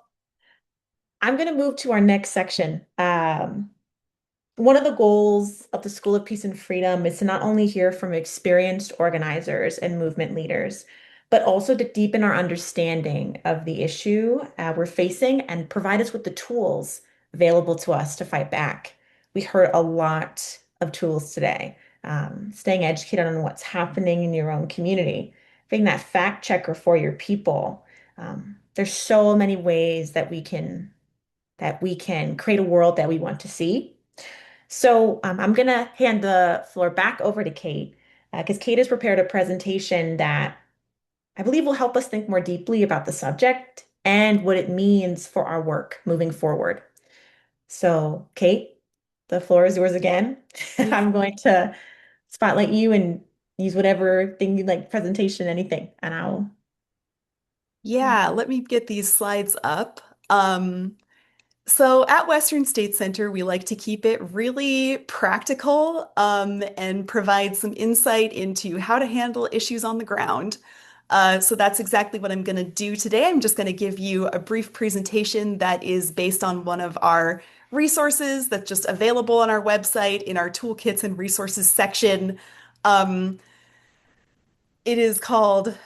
I'm going to move to our next section. One of the goals of the School of Peace and Freedom is to not only hear from experienced organizers and movement leaders, but also to deepen our understanding of the issue we're facing and provide us with the tools available to us to fight back. We heard a lot of tools today. Staying educated on what's happening in your own community, being that fact checker for your people. There's so many ways that we can create a world that we want to see. So I'm going to hand the floor back over to Kate because Kate has prepared a presentation that I believe will help us think more deeply about the subject and what it means for our work moving forward. So, Kate, the floor is yours again. I'm going to spotlight you and use whatever thing you like, presentation, anything, and I'll. Yeah, let me get these slides up. So at Western State Center, we like to keep it really practical and provide some insight into how to handle issues on the ground. So that's exactly what I'm going to do today. I'm just going to give you a brief presentation that is based on one of our resources that's just available on our website in our toolkits and resources section. Um, it is called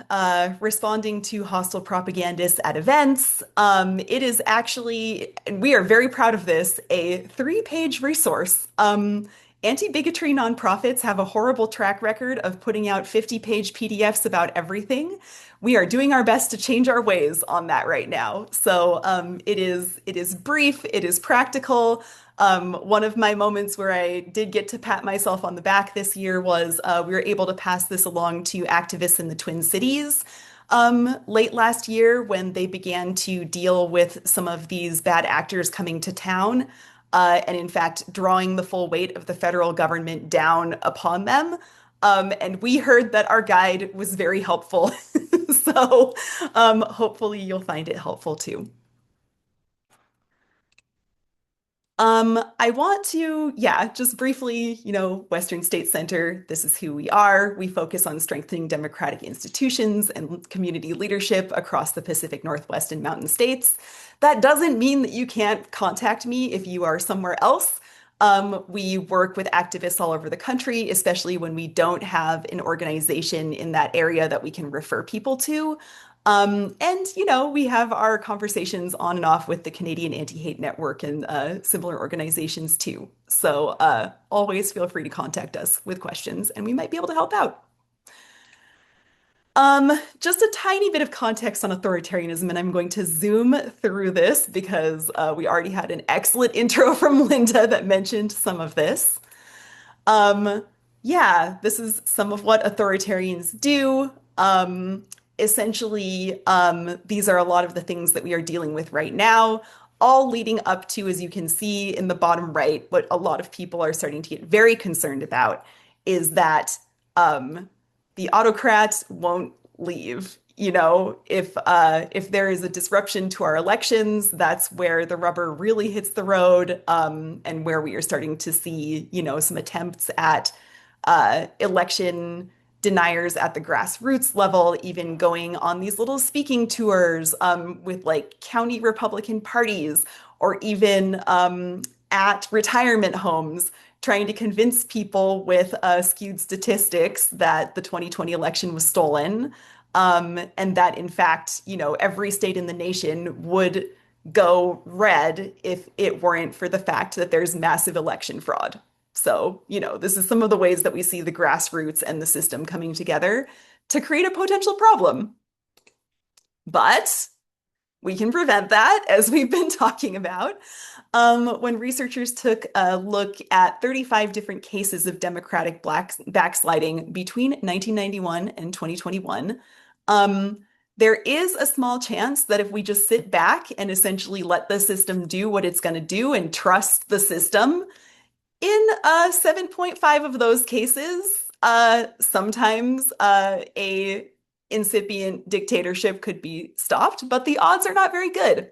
Responding to Hostile Propagandists at Events. It is actually, and we are very proud of this, a 3-page resource. Anti-bigotry nonprofits have a horrible track record of putting out 50-page PDFs about everything. We are doing our best to change our ways on that right now. So it is brief, it is practical. One of my moments where I did get to pat myself on the back this year was we were able to pass this along to activists in the Twin Cities late last year when they began to deal with some of these bad actors coming to town and in fact drawing the full weight of the federal government down upon them. And we heard that our guide was very helpful. So hopefully you'll find it helpful too. I want to, yeah, just briefly, Western State Center, this is who we are. We focus on strengthening democratic institutions and community leadership across the Pacific Northwest and Mountain States. That doesn't mean that you can't contact me if you are somewhere else. We work with activists all over the country, especially when we don't have an organization in that area that we can refer people to. And, we have our conversations on and off with the Canadian Anti-Hate Network and similar organizations too. So always feel free to contact us with questions and we might be able to help out. Just a tiny bit of context on authoritarianism, and I'm going to zoom through this because we already had an excellent intro from Linda that mentioned some of this. Yeah, this is some of what authoritarians do. Essentially, these are a lot of the things that we are dealing with right now, all leading up to, as you can see in the bottom right, what a lot of people are starting to get very concerned about is that the autocrats won't leave. If there is a disruption to our elections, that's where the rubber really hits the road, and where we are starting to see, some attempts at election deniers at the grassroots level, even going on these little speaking tours with like county Republican parties, or even at retirement homes, trying to convince people with skewed statistics that the 2020 election was stolen, and that in fact, every state in the nation would go red if it weren't for the fact that there's massive election fraud. So, this is some of the ways that we see the grassroots and the system coming together to create a potential problem. But we can prevent that, as we've been talking about. When researchers took a look at 35 different cases of democratic backsliding between 1991 and 2021, there is a small chance that if we just sit back and essentially let the system do what it's going to do and trust the system, in 7.5 of those cases, sometimes a incipient dictatorship could be stopped, but the odds are not very good.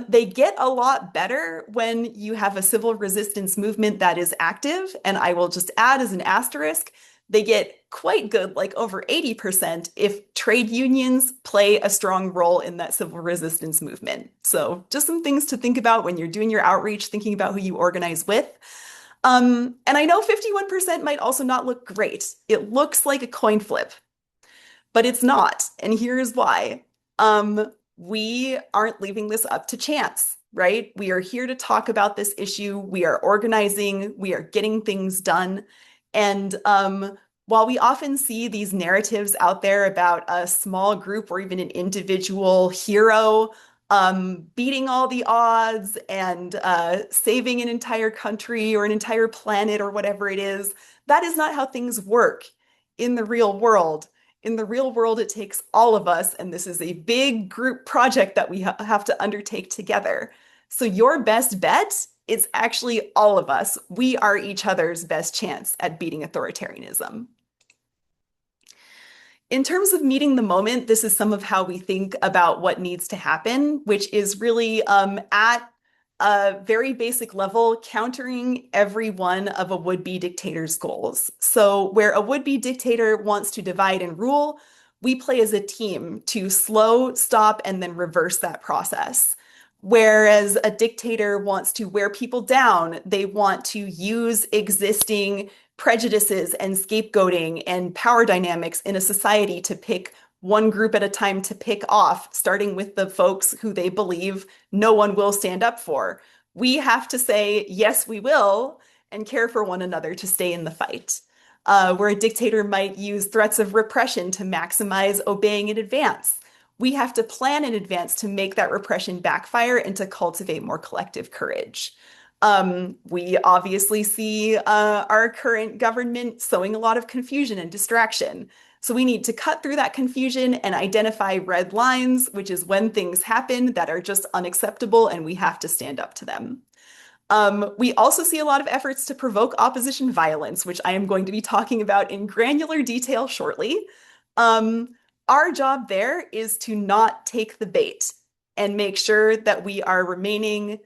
They get a lot better when you have a civil resistance movement that is active, and I will just add as an asterisk, they get quite good, like over 80%, if trade unions play a strong role in that civil resistance movement. So just some things to think about when you're doing your outreach, thinking about who you organize with. And I know 51% might also not look great. It looks like a coin flip, but it's not. And here's why. We aren't leaving this up to chance, right? We are here to talk about this issue. We are organizing, we are getting things done. And while we often see these narratives out there about a small group or even an individual hero beating all the odds and saving an entire country or an entire planet or whatever it is. That is not how things work in the real world. In the real world, it takes all of us, and this is a big group project that we have to undertake together. So your best bet is actually all of us. We are each other's best chance at beating authoritarianism. In terms of meeting the moment, this is some of how we think about what needs to happen, which is really at a very basic level, countering every one of a would-be dictator's goals. So where a would-be dictator wants to divide and rule, we play as a team to slow, stop, and then reverse that process. Whereas a dictator wants to wear people down, they want to use existing prejudices and scapegoating and power dynamics in a society to pick one group at a time to pick off, starting with the folks who they believe no one will stand up for. We have to say, yes, we will, and care for one another to stay in the fight. Where a dictator might use threats of repression to maximize obeying in advance. We have to plan in advance to make that repression backfire and to cultivate more collective courage. We obviously see our current government sowing a lot of confusion and distraction. So we need to cut through that confusion and identify red lines, which is when things happen that are just unacceptable and we have to stand up to them. We also see a lot of efforts to provoke opposition violence, which I am going to be talking about in granular detail shortly. Our job there is to not take the bait and make sure that we are remaining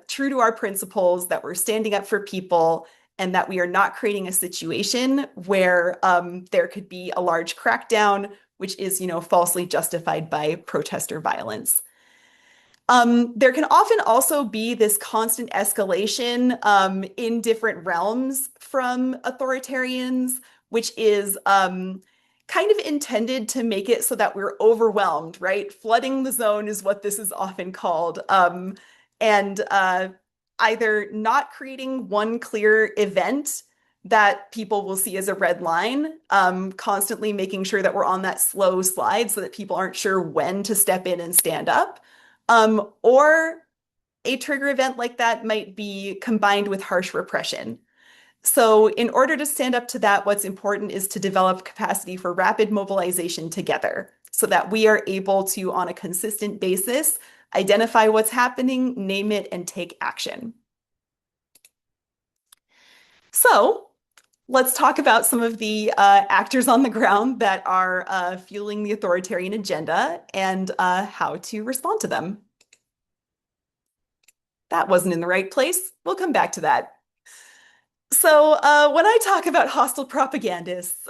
true to our principles, that we're standing up for people, and that we are not creating a situation where there could be a large crackdown, which is, falsely justified by protester violence. There can often also be this constant escalation in different realms from authoritarians, which is kind of intended to make it so that we're overwhelmed, right? Flooding the zone is what this is often called. And either not creating one clear event that people will see as a red line, constantly making sure that we're on that slow slide so that people aren't sure when to step in and stand up. Or a trigger event like that might be combined with harsh repression. So in order to stand up to that, what's important is to develop capacity for rapid mobilization together so that we are able to, on a consistent basis, identify what's happening, name it, and take action. So let's talk about some of the actors on the ground that are fueling the authoritarian agenda and how to respond to them. That wasn't in the right place. We'll come back to that. So when I talk about hostile propagandists,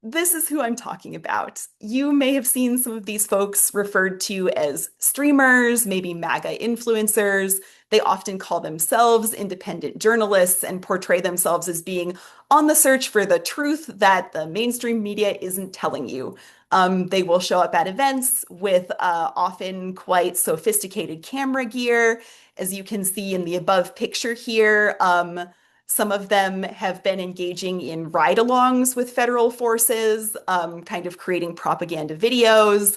this is who I'm talking about. You may have seen some of these folks referred to as streamers, maybe MAGA influencers. They often call themselves independent journalists and portray themselves as being on the search for the truth that the mainstream media isn't telling you. They will show up at events with often quite sophisticated camera gear. As you can see in the above picture here, some of them have been engaging in ride-alongs with federal forces, kind of creating propaganda videos.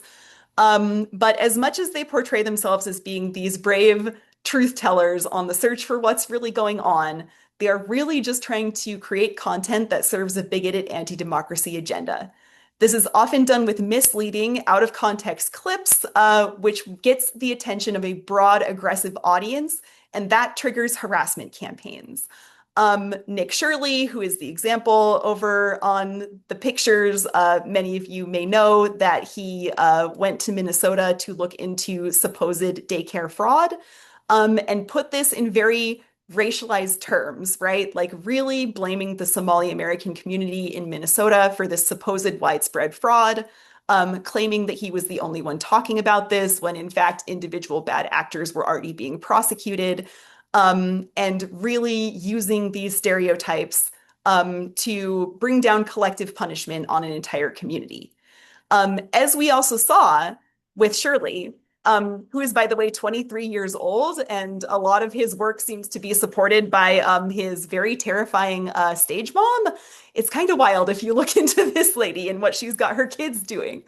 But as much as they portray themselves as being these brave truth tellers on the search for what's really going on, they are really just trying to create content that serves a bigoted anti-democracy agenda. This is often done with misleading, out-of-context clips, which gets the attention of a broad, aggressive audience, and that triggers harassment campaigns. Nick Shirley, who is the example over on the pictures, many of you may know that he went to Minnesota to look into supposed daycare fraud, and put this in very racialized terms, right? Like really blaming the Somali American community in Minnesota for this supposed widespread fraud, claiming that he was the only one talking about this when in fact individual bad actors were already being prosecuted. And really using these stereotypes to bring down collective punishment on an entire community. As we also saw with Shirley, who is, by the way, 23 years old, and a lot of his work seems to be supported by his very terrifying stage mom. It's kind of wild if you look into this lady and what she's got her kids doing.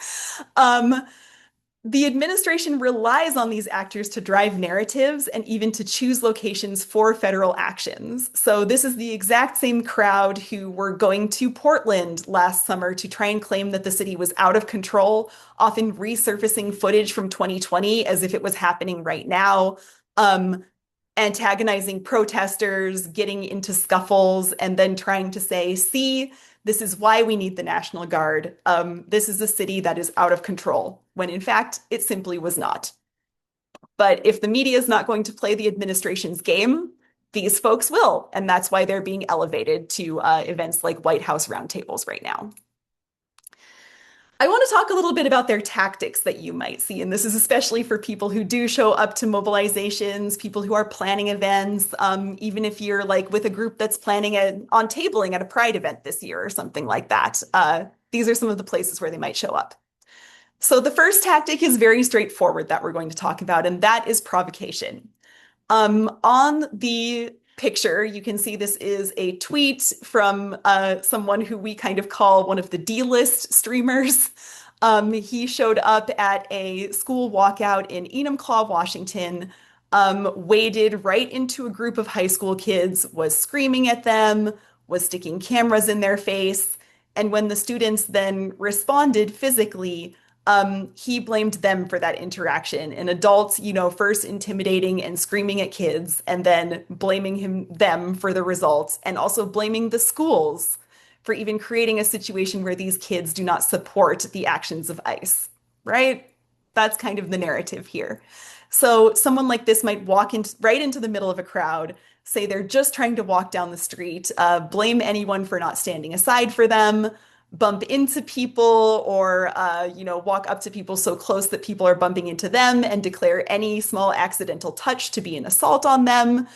the administration relies on these actors to drive narratives and even to choose locations for federal actions. So this is the exact same crowd who were going to Portland last summer to try and claim that the city was out of control, often resurfacing footage from 2020 as if it was happening right now, antagonizing protesters, getting into scuffles, and then trying to say, see, this is why we need the National Guard. This is a city that is out of control, when in fact, it simply was not. But if the media is not going to play the administration's game, these folks will. And that's why they're being elevated to events like White House roundtables right now. I want to talk a little bit about their tactics that you might see. And this is especially for people who do show up to mobilizations, people who are planning events, even if you're like with a group that's planning on tabling at a Pride event this year or something like that. These are some of the places where they might show up. So the first tactic is very straightforward that we're going to talk about, and that is provocation. On the picture, you can see this is a tweet from someone who we kind of call one of the D-list streamers. He showed up at a school walkout in Enumclaw, Washington, waded right into a group of high school kids, was screaming at them, was sticking cameras in their face. And when the students then responded physically, he blamed them for that interaction. An adult, first intimidating and screaming at kids, and then blaming them for the results, and also blaming the schools for even creating a situation where these kids do not support the actions of ICE, right? That's kind of the narrative here. So someone like this might walk right into the middle of a crowd, say they're just trying to walk down the street, blame anyone for not standing aside for them, bump into people, or walk up to people so close that people are bumping into them and declare any small accidental touch to be an assault on them.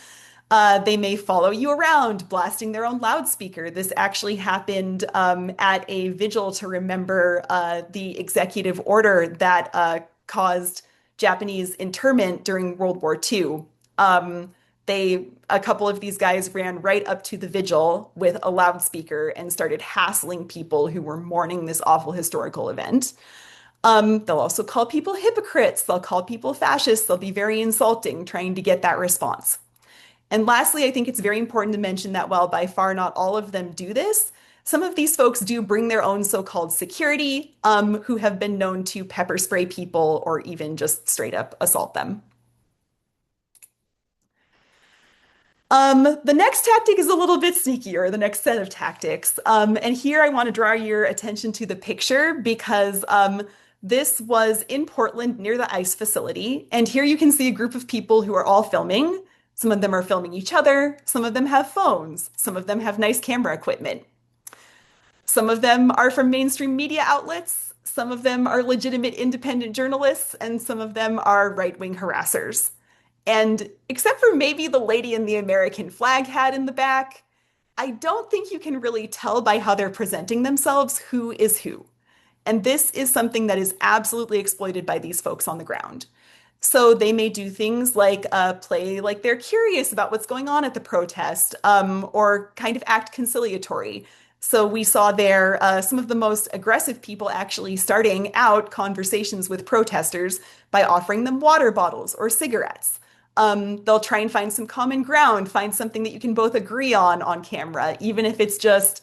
They may follow you around, blasting their own loudspeaker. This actually happened at a vigil to remember the executive order that caused Japanese internment during World War II. A couple of these guys ran right up to the vigil with a loudspeaker and started hassling people who were mourning this awful historical event. They'll also call people hypocrites. They'll call people fascists. They'll be very insulting, trying to get that response. And lastly, I think it's very important to mention that while by far not all of them do this, some of these folks do bring their own so-called security, who have been known to pepper spray people or even just straight up assault them. The next tactic is a little bit sneakier, the next set of tactics. And here I want to draw your attention to the picture because this was in Portland near the ICE facility. And here you can see a group of people who are all filming. Some of them are filming each other. Some of them have phones. Some of them have nice camera equipment. Some of them are from mainstream media outlets. Some of them are legitimate independent journalists. And some of them are right-wing harassers. And except for maybe the lady in the American flag hat in the back, I don't think you can really tell by how they're presenting themselves who is who. And this is something that is absolutely exploited by these folks on the ground. So they may do things like play like they're curious about what's going on at the protest, or kind of act conciliatory. So we saw there some of the most aggressive people actually starting out conversations with protesters by offering them water bottles or cigarettes. They'll try and find some common ground, find something that you can both agree on camera, even if it's just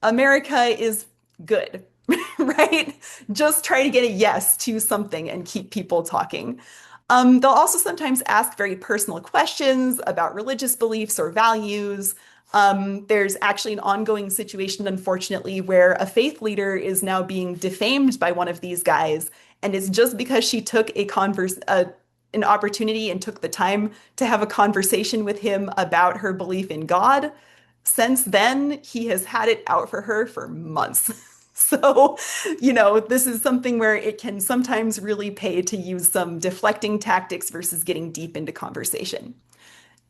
America is good, right? Just try to get a yes to something and keep people talking. They'll also sometimes ask very personal questions about religious beliefs or values. There's actually an ongoing situation, unfortunately, where a faith leader is now being defamed by one of these guys, and it's just because she took an opportunity and took the time to have a conversation with him about her belief in God. Since then, he has had it out for her for months. So, this is something where it can sometimes really pay to use some deflecting tactics versus getting deep into conversation.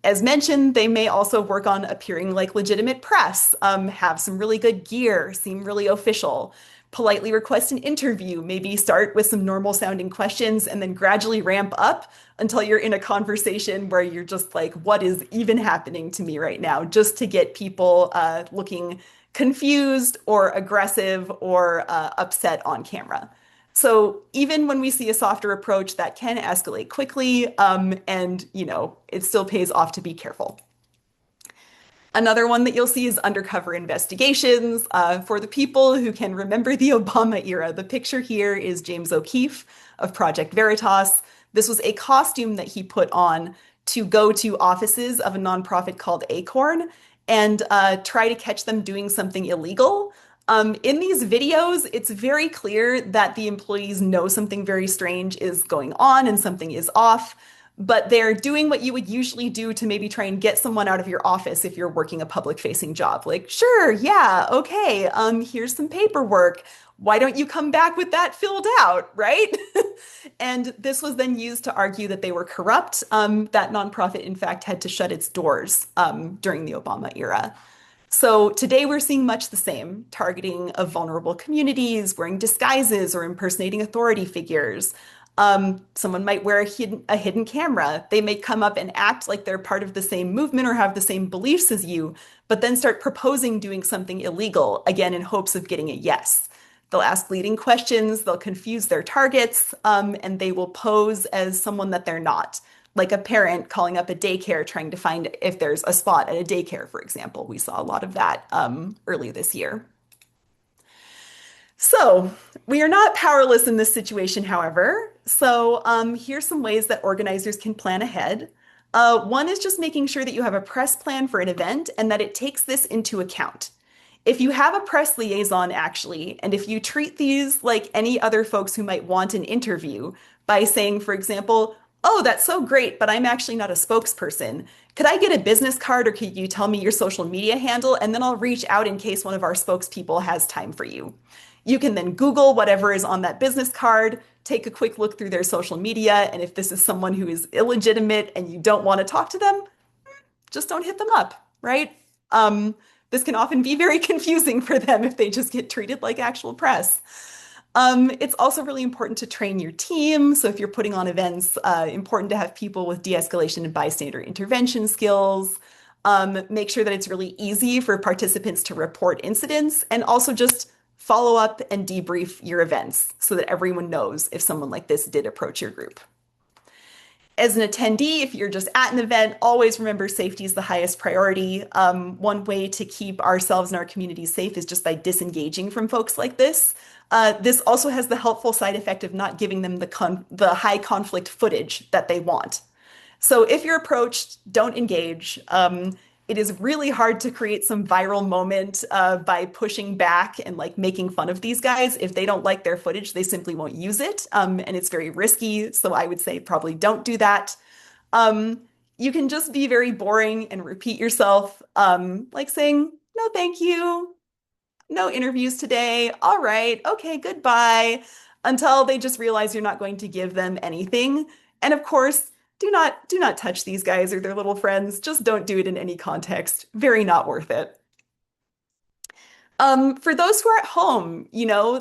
As mentioned, they may also work on appearing like legitimate press, have some really good gear, seem really official, politely request an interview, maybe start with some normal sounding questions and then gradually ramp up until you're in a conversation where you're just like, what is even happening to me right now? Just to get people looking confused or aggressive or upset on camera. So even when we see a softer approach, that can escalate quickly, and it still pays off to be careful. Another one that you'll see is undercover investigations. For the people who can remember the Obama era, the picture here is James O'Keefe of Project Veritas. This was a costume that he put on to go to offices of a nonprofit called Acorn and try to catch them doing something illegal. In these videos, it's very clear that the employees know something very strange is going on and something is off, but they're doing what you would usually do to maybe try and get someone out of your office if you're working a public-facing job. Like, sure, yeah, okay, here's some paperwork. Why don't you come back with that filled out, right? And this was then used to argue that they were corrupt. That nonprofit, in fact, had to shut its doors during the Obama era. So today we're seeing much the same, targeting of vulnerable communities, wearing disguises or impersonating authority figures. Someone might wear a hidden camera. They may come up and act like they're part of the same movement or have the same beliefs as you, but then start proposing doing something illegal, again, in hopes of getting a yes. They'll ask leading questions, they'll confuse their targets, and they will pose as someone that they're not. Like a parent calling up a daycare trying to find if there's a spot at a daycare, for example. We saw a lot of that early this year. So we are not powerless in this situation, however. So here's some ways that organizers can plan ahead. One is just making sure that you have a press plan for an event and that it takes this into account. If you have a press liaison, actually, and if you treat these like any other folks who might want an interview by saying, for example, oh, that's so great, but I'm actually not a spokesperson. Could I get a business card or could you tell me your social media handle? And then I'll reach out in case one of our spokespeople has time for you. You can then Google whatever is on that business card, take a quick look through their social media, and if this is someone who is illegitimate and you don't want to talk to them, just don't hit them up, right? This can often be very confusing for them if they just get treated like actual press. It's also really important to train your team. So if you're putting on events, important to have people with de-escalation and bystander intervention skills. Make sure that it's really easy for participants to report incidents and also just follow up and debrief your events so that everyone knows if someone like this did approach your group. As an attendee, if you're just at an event, always remember safety is the highest priority. One way to keep ourselves and our communities safe is just by disengaging from folks like this. This also has the helpful side effect of not giving them the high conflict footage that they want. So if you're approached, don't engage. It is really hard to create some viral moment by pushing back and like making fun of these guys. If they don't like their footage, they simply won't use it. And it's very risky. So I would say probably don't do that. You can just be very boring and repeat yourself, like saying, no, thank you. No interviews today. All right. Okay, goodbye. Until they just realize you're not going to give them anything. And of course, do not touch these guys or their little friends. Just don't do it in any context. Very not worth it. For those who are at home,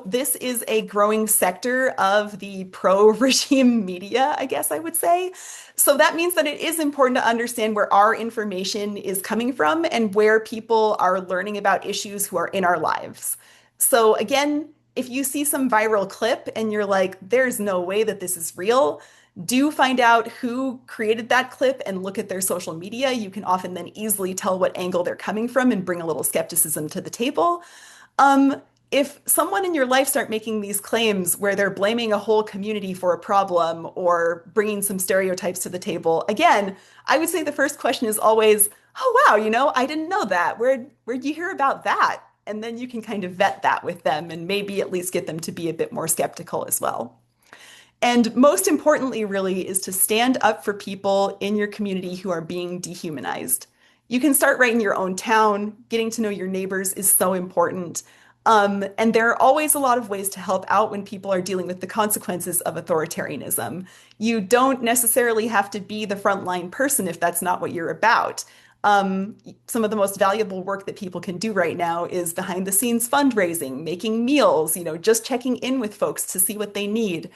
this is a growing sector of the pro-regime media, I guess I would say. So that means that it is important to understand where our information is coming from and where people are learning about issues who are in our lives. So again, if you see some viral clip and you're like, there's no way that this is real, do find out who created that clip and look at their social media. You can often then easily tell what angle they're coming from and bring a little skepticism to the table. If someone in your life start making these claims where they're blaming a whole community for a problem or bringing some stereotypes to the table, again, I would say the first question is always, oh, wow, I didn't know that. Where'd you hear about that? And then you can kind of vet that with them and maybe at least get them to be a bit more skeptical as well. And most importantly, really, is to stand up for people in your community who are being dehumanized. You can start right in your own town. Getting to know your neighbors is so important. And there are always a lot of ways to help out when people are dealing with the consequences of authoritarianism. You don't necessarily have to be the frontline person if that's not what you're about. Some of the most valuable work that people can do right now is behind the scenes fundraising, making meals, just checking in with folks to see what they need.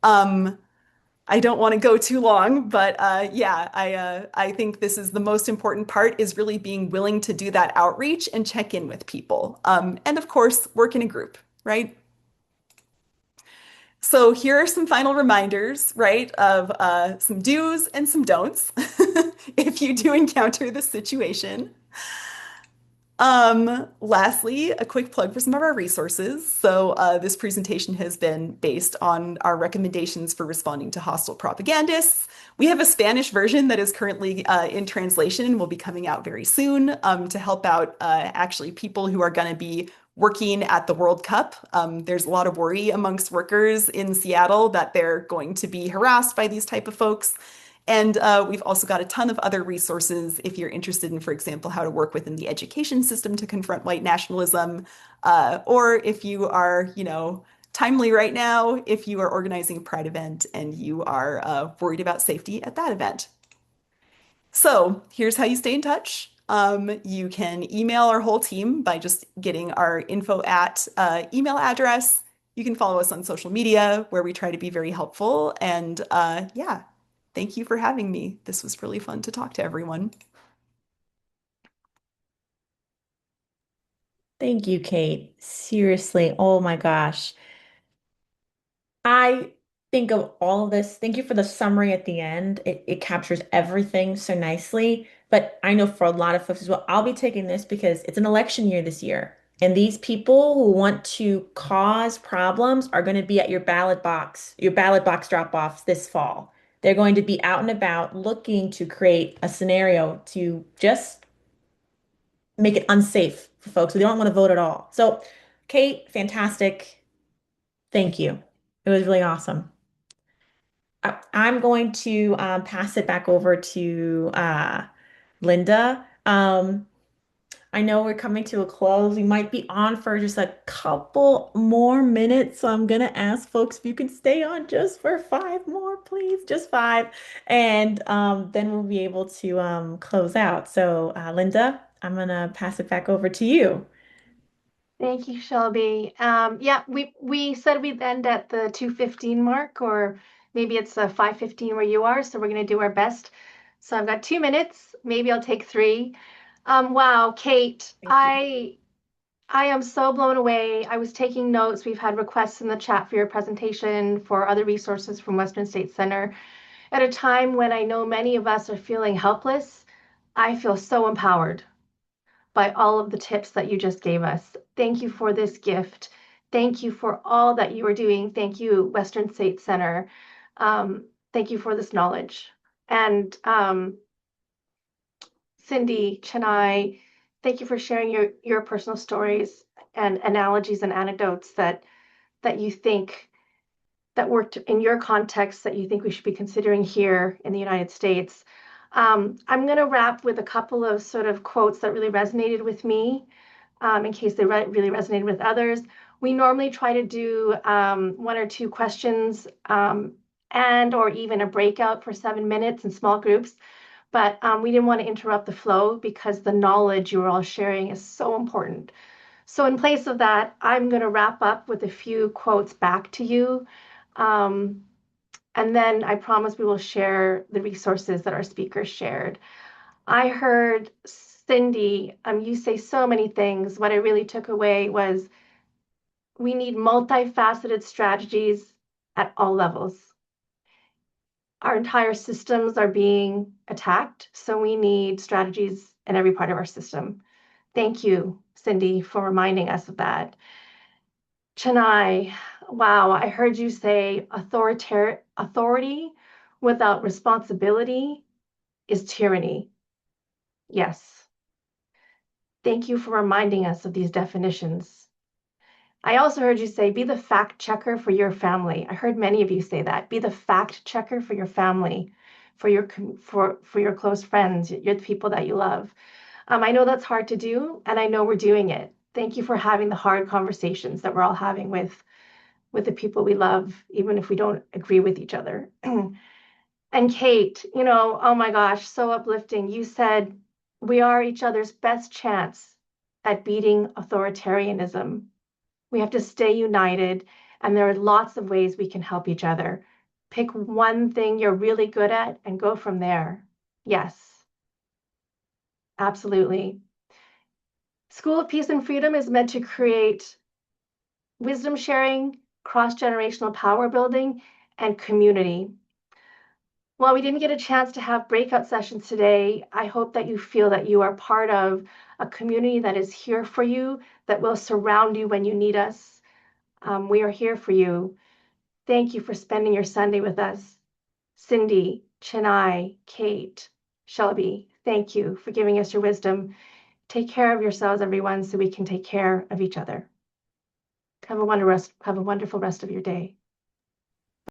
I don't want to go too long, but I think this is the most important part is really being willing to do that outreach and check in with people. And of course, work in a group, right? So here are some final reminders, right, of some do's and some don'ts if you do encounter this situation. Lastly, a quick plug for some of our resources. So this presentation has been based on our recommendations for responding to hostile propagandists. We have a Spanish version that is currently in translation and will be coming out very soon to help out actually people who are going to be working at the World Cup. There's a lot of worry amongst workers in Seattle that they're going to be harassed by these type of folks. And we've also got a ton of other resources if you're interested in, for example, how to work within the education system to confront white nationalism, or if you are, timely right now, if you are organizing a Pride event and you are worried about safety at that event. So here's how you stay in touch. You can email our whole team by just getting our info at email address. You can follow us on social media where we try to be very helpful. And yeah, thank you for having me. This was really fun to talk to everyone. Thank you, Kate. Seriously, oh my gosh. I think of all of this. Thank you for the summary at the end. It captures everything so nicely. But I know for a lot of folks as well, I'll be taking this because it's an election year this year. And these people who want to cause problems are going to be at your ballot box drop-offs this fall. They're going to be out and about looking to create a scenario to just make it unsafe for folks who don't want to vote at all. So, Kate, fantastic. Thank you. It was really awesome. I'm going to pass it back over to Linda. I know we're coming to a close. We might be on for just a couple more minutes. So I'm going to ask folks if you can stay on just for 5 more, please. Just 5. And then we'll be able to close out. So, Linda, I'm going to pass it back over to you. Thank you, Shelby. Yeah, we said we'd end at the 2:15 mark, or maybe it's 5:15 where you are. So we're going to do our best. So I've got 2 minutes. Maybe I'll take 3. Wow, Kate, Thank you. I am so blown away. I was taking notes. We've had requests in the chat for your presentation, for other resources from Western State Center. At a time when I know many of us are feeling helpless, I feel so empowered by all of the tips that you just gave us. Thank you for this gift. Thank you for all that you are doing. Thank you, Western State Center. Thank you for this knowledge. And Cindy, Chenai, thank you for sharing your personal stories and analogies and anecdotes that you think that worked in your context that you think we should be considering here in the United States. I'm going to wrap with a couple of sort of quotes that really resonated with me, in case they really resonated with others. We normally try to do 1 or 2 questions and or even a breakout for 7 minutes in small groups. But we didn't want to interrupt the flow because the knowledge you were all sharing is so important. So in place of that, I'm going to wrap up with a few quotes back to you. And then I promise we will share the resources that our speakers shared. I heard Cindy, you say so many things. What I really took away was we need multifaceted strategies at all levels. Our entire systems are being attacked, so we need strategies in every part of our system. Thank you, Cindy, for reminding us of that. Chenai, wow, I heard you say authority without responsibility is tyranny. Yes. Thank you for reminding us of these definitions. I also heard you say, be the fact checker for your family. I heard many of you say that. Be the fact checker for your family, for your close friends, your people that you love. I know that's hard to do, and I know we're doing it. Thank you for having the hard conversations that we're all having with the people we love, even if we don't agree with each other. And Kate, oh my gosh, so uplifting. You said we are each other's best chance at beating authoritarianism. We have to stay united, and there are lots of ways we can help each other. Pick one thing you're really good at and go from there. Yes, absolutely. School of Peace and Freedom is meant to create wisdom sharing, cross-generational power building, and community. While we didn't get a chance to have breakout sessions today, I hope that you feel that you are part of a community that is here for you, that will surround you when you need us. We are here for you. Thank you for spending your Sunday with us. Cindy, Chenai, Kate, Shelby, thank you for giving us your wisdom. Take care of yourselves, everyone, so we can take care of each other. Have a wonderful rest of your day.